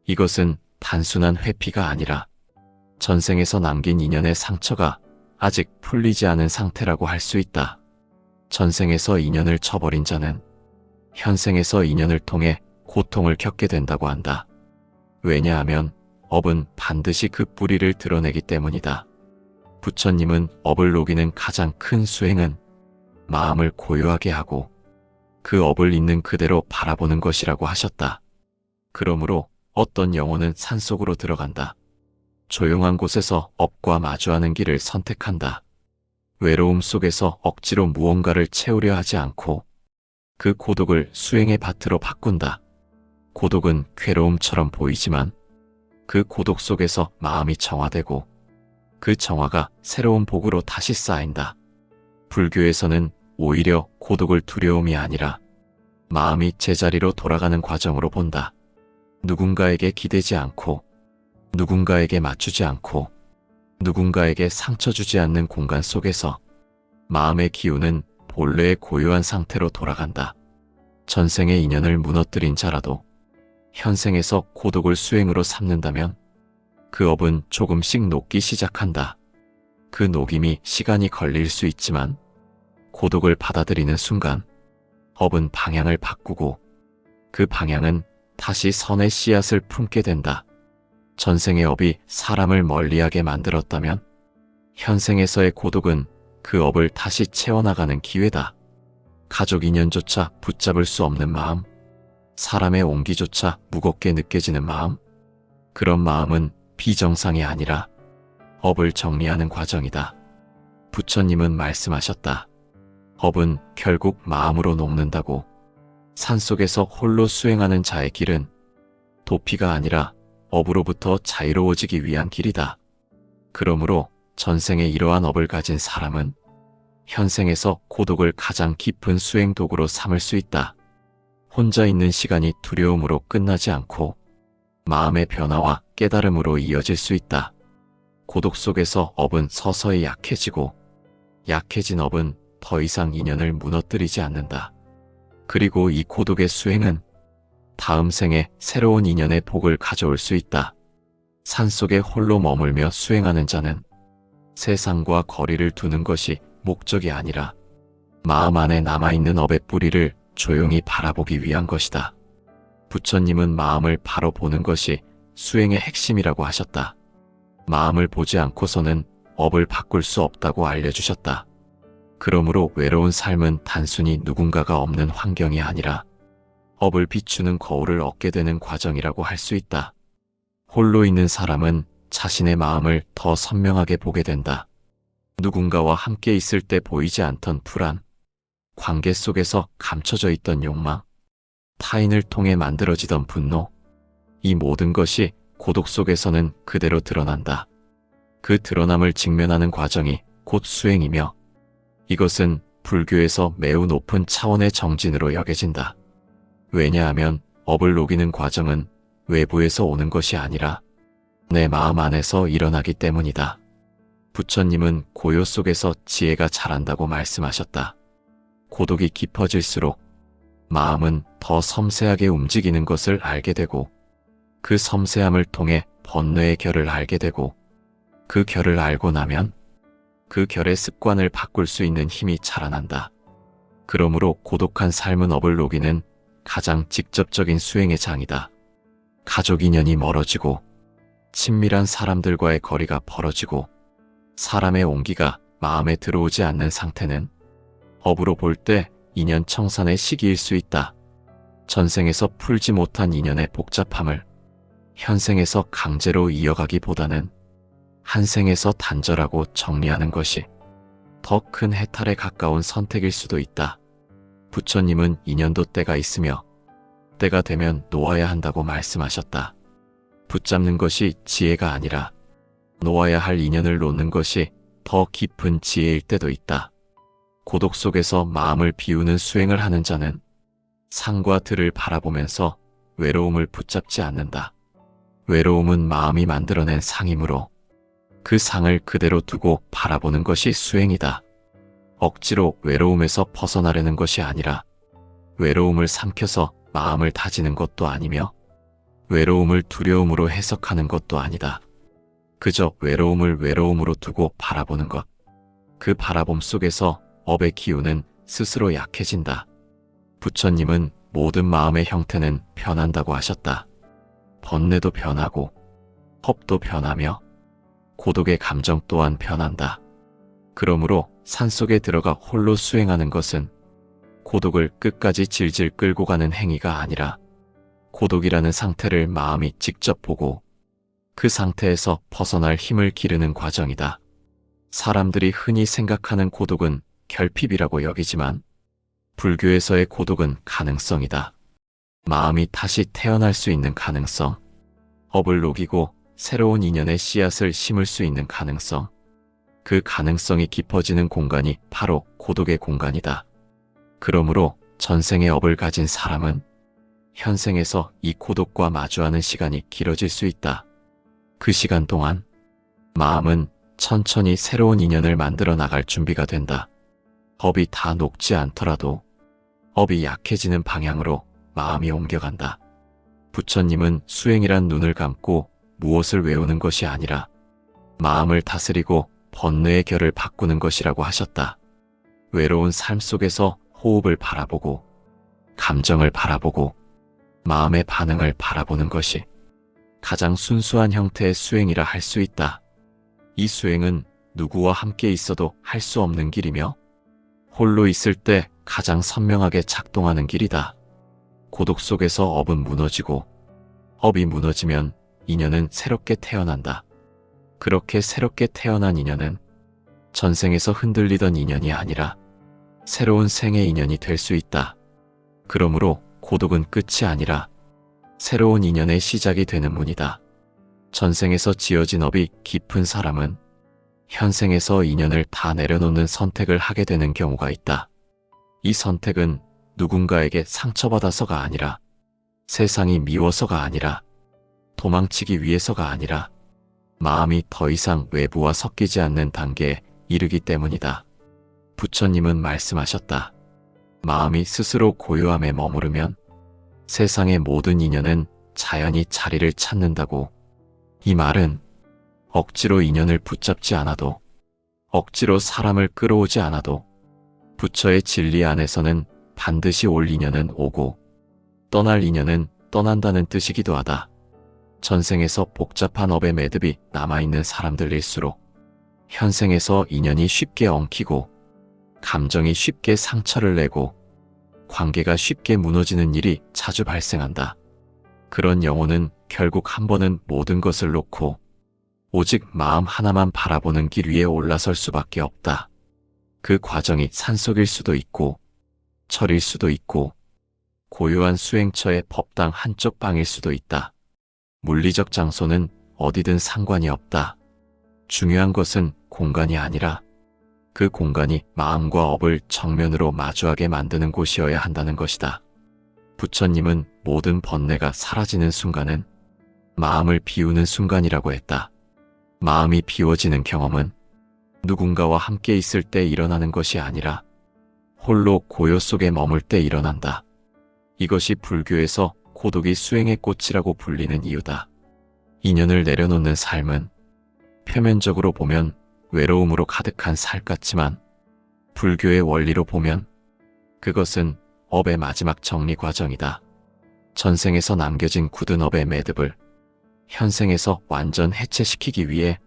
이것은 단순한 회피가 아니라 전생에서 남긴 인연의 상처가 아직 풀리지 않은 상태라고 할 수 있다. 전생에서 인연을 쳐버린 자는 현생에서 인연을 통해 고통을 겪게 된다고 한다. 왜냐하면 업은 반드시 그 뿌리를 드러내기 때문이다. 부처님은 업을 녹이는 가장 큰 수행은 마음을 고요하게 하고 그 업을 있는 그대로 바라보는 것이라고 하셨다. 그러므로 어떤 영혼은 산속으로 들어간다. 조용한 곳에서 업과 마주하는 길을 선택한다. 외로움 속에서 억지로 무언가를 채우려 하지 않고 그 고독을 수행의 밭으로 바꾼다. 고독은 괴로움처럼 보이지만 그 고독 속에서 마음이 정화되고 그 정화가 새로운 복으로 다시 쌓인다. 불교에서는 오히려 고독을 두려움이 아니라 마음이 제자리로 돌아가는 과정으로 본다. 누군가에게 기대지 않고 누군가에게 맞추지 않고 누군가에게 상처 주지 않는 공간 속에서 마음의 기운은 본래의 고요한 상태로 돌아간다. 전생의 인연을 무너뜨린 자라도 현생에서 고독을 수행으로 삼는다면 그 업은 조금씩 녹기 시작한다. 그 녹임이 시간이 걸릴 수 있지만 고독을 받아들이는 순간 업은 방향을 바꾸고 그 방향은 다시 선의 씨앗을 품게 된다. 전생의 업이 사람을 멀리하게 만들었다면 현생에서의 고독은 그 업을 다시 채워나가는 기회다. 가족 인연조차 붙잡을 수 없는 마음, 사람의 온기조차 무겁게 느껴지는 마음, 그런 마음은 비정상이 아니라 업을 정리하는 과정이다. 부처님은 말씀하셨다. 업은 결국 마음으로 녹는다고. 산속에서 홀로 수행하는 자의 길은 도피가 아니라 업으로부터 자유로워지기 위한 길이다. 그러므로 전생에 이러한 업을 가진 사람은 현생에서 고독을 가장 깊은 수행 도구로 삼을 수 있다. 혼자 있는 시간이 두려움으로 끝나지 않고 마음의 변화와 깨달음으로 이어질 수 있다. 고독 속에서 업은 서서히 약해지고 약해진 업은 더 이상 인연을 무너뜨리지 않는다. 그리고 이 고독의 수행은 다음 생에 새로운 인연의 복을 가져올 수 있다. 산속에 홀로 머물며 수행하는 자는 세상과 거리를 두는 것이 목적이 아니라 마음 안에 남아있는 업의 뿌리를 조용히 바라보기 위한 것이다. 부처님은 마음을 바로 보는 것이 수행의 핵심이라고 하셨다. 마음을 보지 않고서는 업을 바꿀 수 없다고 알려주셨다. 그러므로 외로운 삶은 단순히 누군가가 없는 환경이 아니라 업을 비추는 거울을 얻게 되는 과정이라고 할 수 있다. 홀로 있는 사람은 자신의 마음을 더 선명하게 보게 된다. 누군가와 함께 있을 때 보이지 않던 불안, 관계 속에서 감춰져 있던 욕망, 타인을 통해 만들어지던 분노, 이 모든 것이 고독 속에서는 그대로 드러난다. 그 드러남을 직면하는 과정이 곧 수행이며 이것은 불교에서 매우 높은 차원의 정진으로 여겨진다. 왜냐하면 업을 녹이는 과정은 외부에서 오는 것이 아니라 내 마음 안에서 일어나기 때문이다. 부처님은 고요 속에서 지혜가 자란다고 말씀하셨다. 고독이 깊어질수록 마음은 더 섬세하게 움직이는 것을 알게 되고 그 섬세함을 통해 번뇌의 결을 알게 되고 그 결을 알고 나면 그 결의 습관을 바꿀 수 있는 힘이 자라난다. 그러므로 고독한 삶은 업을 녹이는 가장 직접적인 수행의 장이다. 가족 인연이 멀어지고 친밀한 사람들과의 거리가 벌어지고 사람의 온기가 마음에 들어오지 않는 상태는 업으로 볼 때 인연 청산의 시기일 수 있다. 전생에서 풀지 못한 인연의 복잡함을 현생에서 강제로 이어가기보다는 한생에서 단절하고 정리하는 것이 더 큰 해탈에 가까운 선택일 수도 있다. 부처님은 인연도 때가 있으며 때가 되면 놓아야 한다고 말씀하셨다. 붙잡는 것이 지혜가 아니라 놓아야 할 인연을 놓는 것이 더 깊은 지혜일 때도 있다. 고독 속에서 마음을 비우는 수행을 하는 자는 상과 들을 바라보면서 외로움을 붙잡지 않는다. 외로움은 마음이 만들어낸 상이므로 그 상을 그대로 두고 바라보는 것이 수행이다. 억지로 외로움에서 벗어나려는 것이 아니라 외로움을 삼켜서 마음을 다지는 것도 아니며 외로움을 두려움으로 해석하는 것도 아니다. 그저 외로움을 외로움으로 두고 바라보는 것. 그 바라봄 속에서 업의 기운은 스스로 약해진다. 부처님은 모든 마음의 형태는 변한다고 하셨다. 번뇌도 변하고 헛도 변하며 고독의 감정 또한 변한다. 그러므로 산속에 들어가 홀로 수행하는 것은 고독을 끝까지 질질 끌고 가는 행위가 아니라 고독이라는 상태를 마음이 직접 보고 그 상태에서 벗어날 힘을 기르는 과정이다. 사람들이 흔히 생각하는 고독은 결핍이라고 여기지만 불교에서의 고독은 가능성이다. 마음이 다시 태어날 수 있는 가능성, 업을 녹이고 새로운 인연의 씨앗을 심을 수 있는 가능성, 그 가능성이 깊어지는 공간이 바로 고독의 공간이다. 그러므로 전생의 업을 가진 사람은 현생에서 이 고독과 마주하는 시간이 길어질 수 있다. 그 시간 동안 마음은 천천히 새로운 인연을 만들어 나갈 준비가 된다. 업이 다 녹지 않더라도 업이 약해지는 방향으로 마음이 옮겨간다. 부처님은 수행이란 눈을 감고 무엇을 외우는 것이 아니라 마음을 다스리고 번뇌의 결을 바꾸는 것이라고 하셨다. 외로운 삶 속에서 호흡을 바라보고 감정을 바라보고 마음의 반응을 바라보는 것이 가장 순수한 형태의 수행이라 할 수 있다. 이 수행은 누구와 함께 있어도 할 수 없는 길이며 홀로 있을 때 가장 선명하게 작동하는 길이다. 고독 속에서 업은 무너지고 업이 무너지면 인연은 새롭게 태어난다. 그렇게 새롭게 태어난 인연은 전생에서 흔들리던 인연이 아니라 새로운 생의 인연이 될 수 있다. 그러므로 고독은 끝이 아니라 새로운 인연의 시작이 되는 문이다. 전생에서 지어진 업이 깊은 사람은 현생에서 인연을 다 내려놓는 선택을 하게 되는 경우가 있다. 이 선택은 누군가에게 상처받아서가 아니라 세상이 미워서가 아니라 도망치기 위해서가 아니라 마음이 더 이상 외부와 섞이지 않는 단계에 이르기 때문이다. 부처님은 말씀하셨다. 마음이 스스로 고요함에 머무르면 세상의 모든 인연은 자연히 자리를 찾는다고. 이 말은 억지로 인연을 붙잡지 않아도 억지로 사람을 끌어오지 않아도 부처의 진리 안에서는 반드시 올 인연은 오고 떠날 인연은 떠난다는 뜻이기도 하다. 전생에서 복잡한 업의 매듭이 남아있는 사람들일수록 현생에서 인연이 쉽게 엉키고 감정이 쉽게 상처를 내고 관계가 쉽게 무너지는 일이 자주 발생한다. 그런 영혼은 결국 한 번은 모든 것을 놓고 오직 마음 하나만 바라보는 길 위에 올라설 수밖에 없다. 그 과정이 산속일 수도 있고 철일 수도 있고 고요한 수행처의 법당 한쪽 방일 수도 있다. 물리적 장소는 어디든 상관이 없다. 중요한 것은 공간이 아니라 그 공간이 마음과 업을 정면으로 마주하게 만드는 곳이어야 한다는 것이다. 부처님은 모든 번뇌가 사라지는 순간은 마음을 비우는 순간이라고 했다. 마음이 비워지는 경험은 누군가와 함께 있을 때 일어나는 것이 아니라 홀로 고요 속에 머물 때 일어난다. 이것이 불교에서 고독이 수행의 꽃이라고 불리는 이유다. 인연을 내려놓는 삶은 표면적으로 보면 외로움으로 가득한 살 같지만 불교의 원리로 보면 그것은 업의 마지막 정리 과정이다. 전생에서 남겨진 굳은 업의 매듭을 현생에서 완전 해체시키기 위해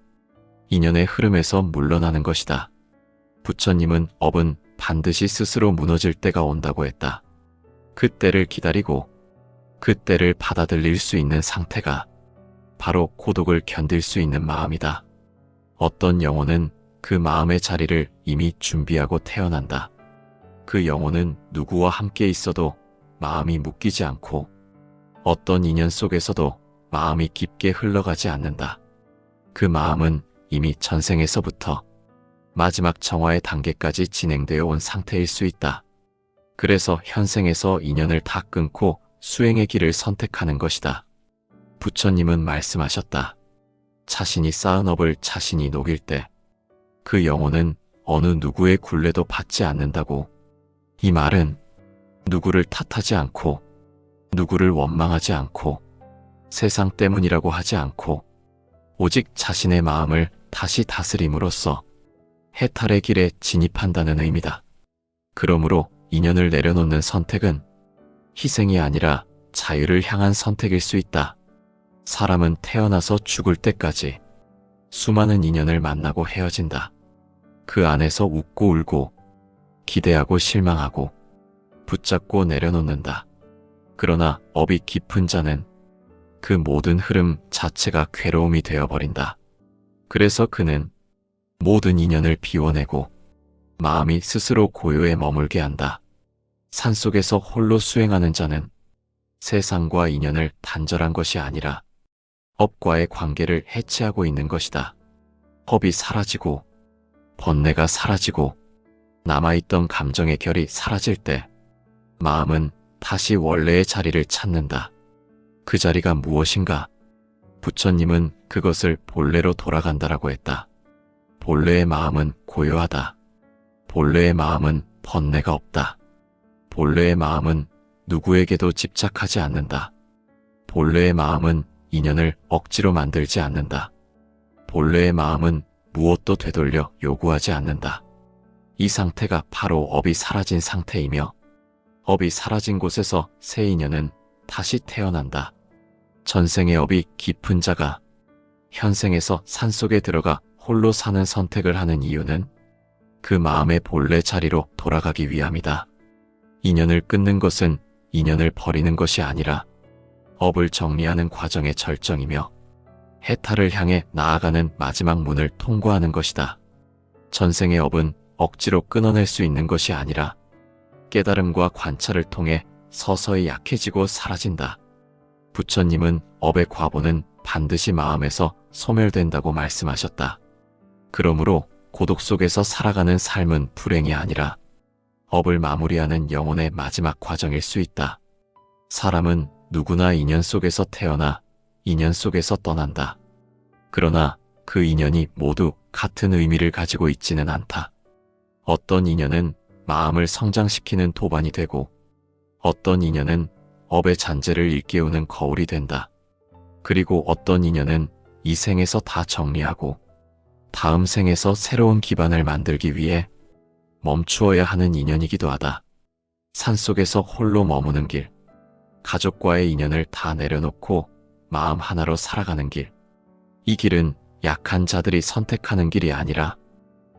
인연의 흐름에서 물러나는 것이다. 부처님은 업은 반드시 스스로 무너질 때가 온다고 했다. 그 때를 기다리고 그 때를 받아들일 수 있는 상태가 바로 고독을 견딜 수 있는 마음이다. 어떤 영혼은 그 마음의 자리를 이미 준비하고 태어난다. 그 영혼은 누구와 함께 있어도 마음이 묶이지 않고 어떤 인연 속에서도 마음이 깊게 흘러가지 않는다. 그 마음은 이미 전생에서부터 마지막 정화의 단계까지 진행되어 온 상태일 수 있다. 그래서 현생에서 인연을 다 끊고 수행의 길을 선택하는 것이다. 부처님은 말씀하셨다. 자신이 쌓은 업을 자신이 녹일 때 그 영혼은 어느 누구의 굴레도 받지 않는다고. 이 말은 누구를 탓하지 않고 누구를 원망하지 않고 세상 때문이라고 하지 않고 오직 자신의 마음을 다시 다스림으로써 해탈의 길에 진입한다는 의미다. 그러므로 인연을 내려놓는 선택은 희생이 아니라 자유를 향한 선택일 수 있다. 사람은 태어나서 죽을 때까지 수많은 인연을 만나고 헤어진다. 그 안에서 웃고 울고 기대하고 실망하고 붙잡고 내려놓는다. 그러나 업이 깊은 자는 그 모든 흐름 자체가 괴로움이 되어버린다. 그래서 그는 모든 인연을 비워내고 마음이 스스로 고요에 머물게 한다. 산속에서 홀로 수행하는 자는 세상과 인연을 단절한 것이 아니라 업과의 관계를 해체하고 있는 것이다. 업이 사라지고 번뇌가 사라지고 남아있던 감정의 결이 사라질 때 마음은 다시 원래의 자리를 찾는다. 그 자리가 무엇인가? 부처님은 그것을 본래로 돌아간다라고 했다. 본래의 마음은 고요하다. 본래의 마음은 번뇌가 없다. 본래의 마음은 누구에게도 집착하지 않는다. 본래의 마음은 인연을 억지로 만들지 않는다. 본래의 마음은 무엇도 되돌려 요구하지 않는다. 이 상태가 바로 업이 사라진 상태이며 업이 사라진 곳에서 새 인연은 다시 태어난다. 전생의 업이 깊은 자가 현생에서 산속에 들어가 홀로 사는 선택을 하는 이유는 그 마음의 본래 자리로 돌아가기 위함이다. 인연을 끊는 것은 인연을 버리는 것이 아니라 업을 정리하는 과정의 절정이며 해탈을 향해 나아가는 마지막 문을 통과하는 것이다. 전생의 업은 억지로 끊어낼 수 있는 것이 아니라 깨달음과 관찰을 통해 서서히 약해지고 사라진다. 부처님은 업의 과보는 반드시 마음에서 소멸된다고 말씀하셨다. 그러므로 고독 속에서 살아가는 삶은 불행이 아니라 업을 마무리하는 영혼의 마지막 과정일 수 있다. 사람은 누구나 인연 속에서 태어나 인연 속에서 떠난다. 그러나 그 인연이 모두 같은 의미를 가지고 있지는 않다. 어떤 인연은 마음을 성장시키는 도반이 되고 어떤 인연은 업의 잔재를 일깨우는 거울이 된다. 그리고 어떤 인연은 이 생에서 다 정리하고 다음 생에서 새로운 기반을 만들기 위해 멈추어야 하는 인연이기도 하다. 산속에서 홀로 머무는 길, 가족과의 인연을 다 내려놓고 마음 하나로 살아가는 길. 이 길은 약한 자들이 선택하는 길이 아니라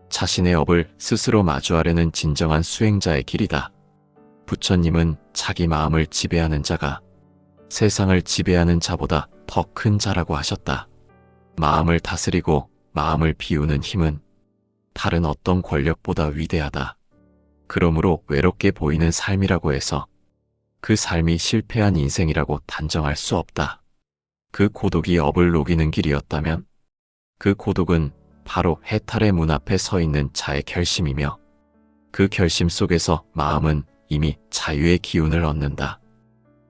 자신의 업을 스스로 마주하려는 진정한 수행자의 길이다. 부처님은 자기 마음을 지배하는 자가 세상을 지배하는 자보다 더 큰 자라고 하셨다. 마음을 다스리고 마음을 비우는 힘은 다른 어떤 권력보다 위대하다. 그러므로 외롭게 보이는 삶이라고 해서 그 삶이 실패한 인생이라고 단정할 수 없다. 그 고독이 업을 녹이는 길이었다면 그 고독은 바로 해탈의 문 앞에 서 있는 자의 결심이며 그 결심 속에서 마음은 이미 자유의 기운을 얻는다.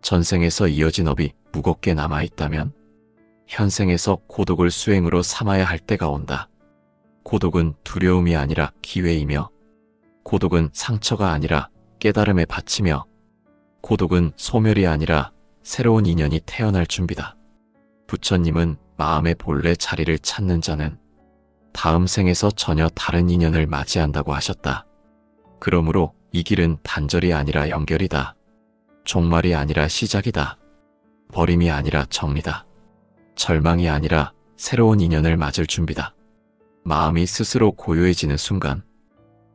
전생에서 이어진 업이 무겁게 남아있다면 현생에서 고독을 수행으로 삼아야 할 때가 온다. 고독은 두려움이 아니라 기회이며, 고독은 상처가 아니라 깨달음의 밭이며, 고독은 소멸이 아니라 새로운 인연이 태어날 준비다. 부처님은 마음의 본래 자리를 찾는 자는 다음 생에서 전혀 다른 인연을 맞이한다고 하셨다. 그러므로 이 길은 단절이 아니라 연결이다. 종말이 아니라 시작이다. 버림이 아니라 정리다. 절망이 아니라 새로운 인연을 맞을 준비다. 마음이 스스로 고요해지는 순간,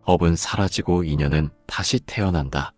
업은 사라지고 인연은 다시 태어난다.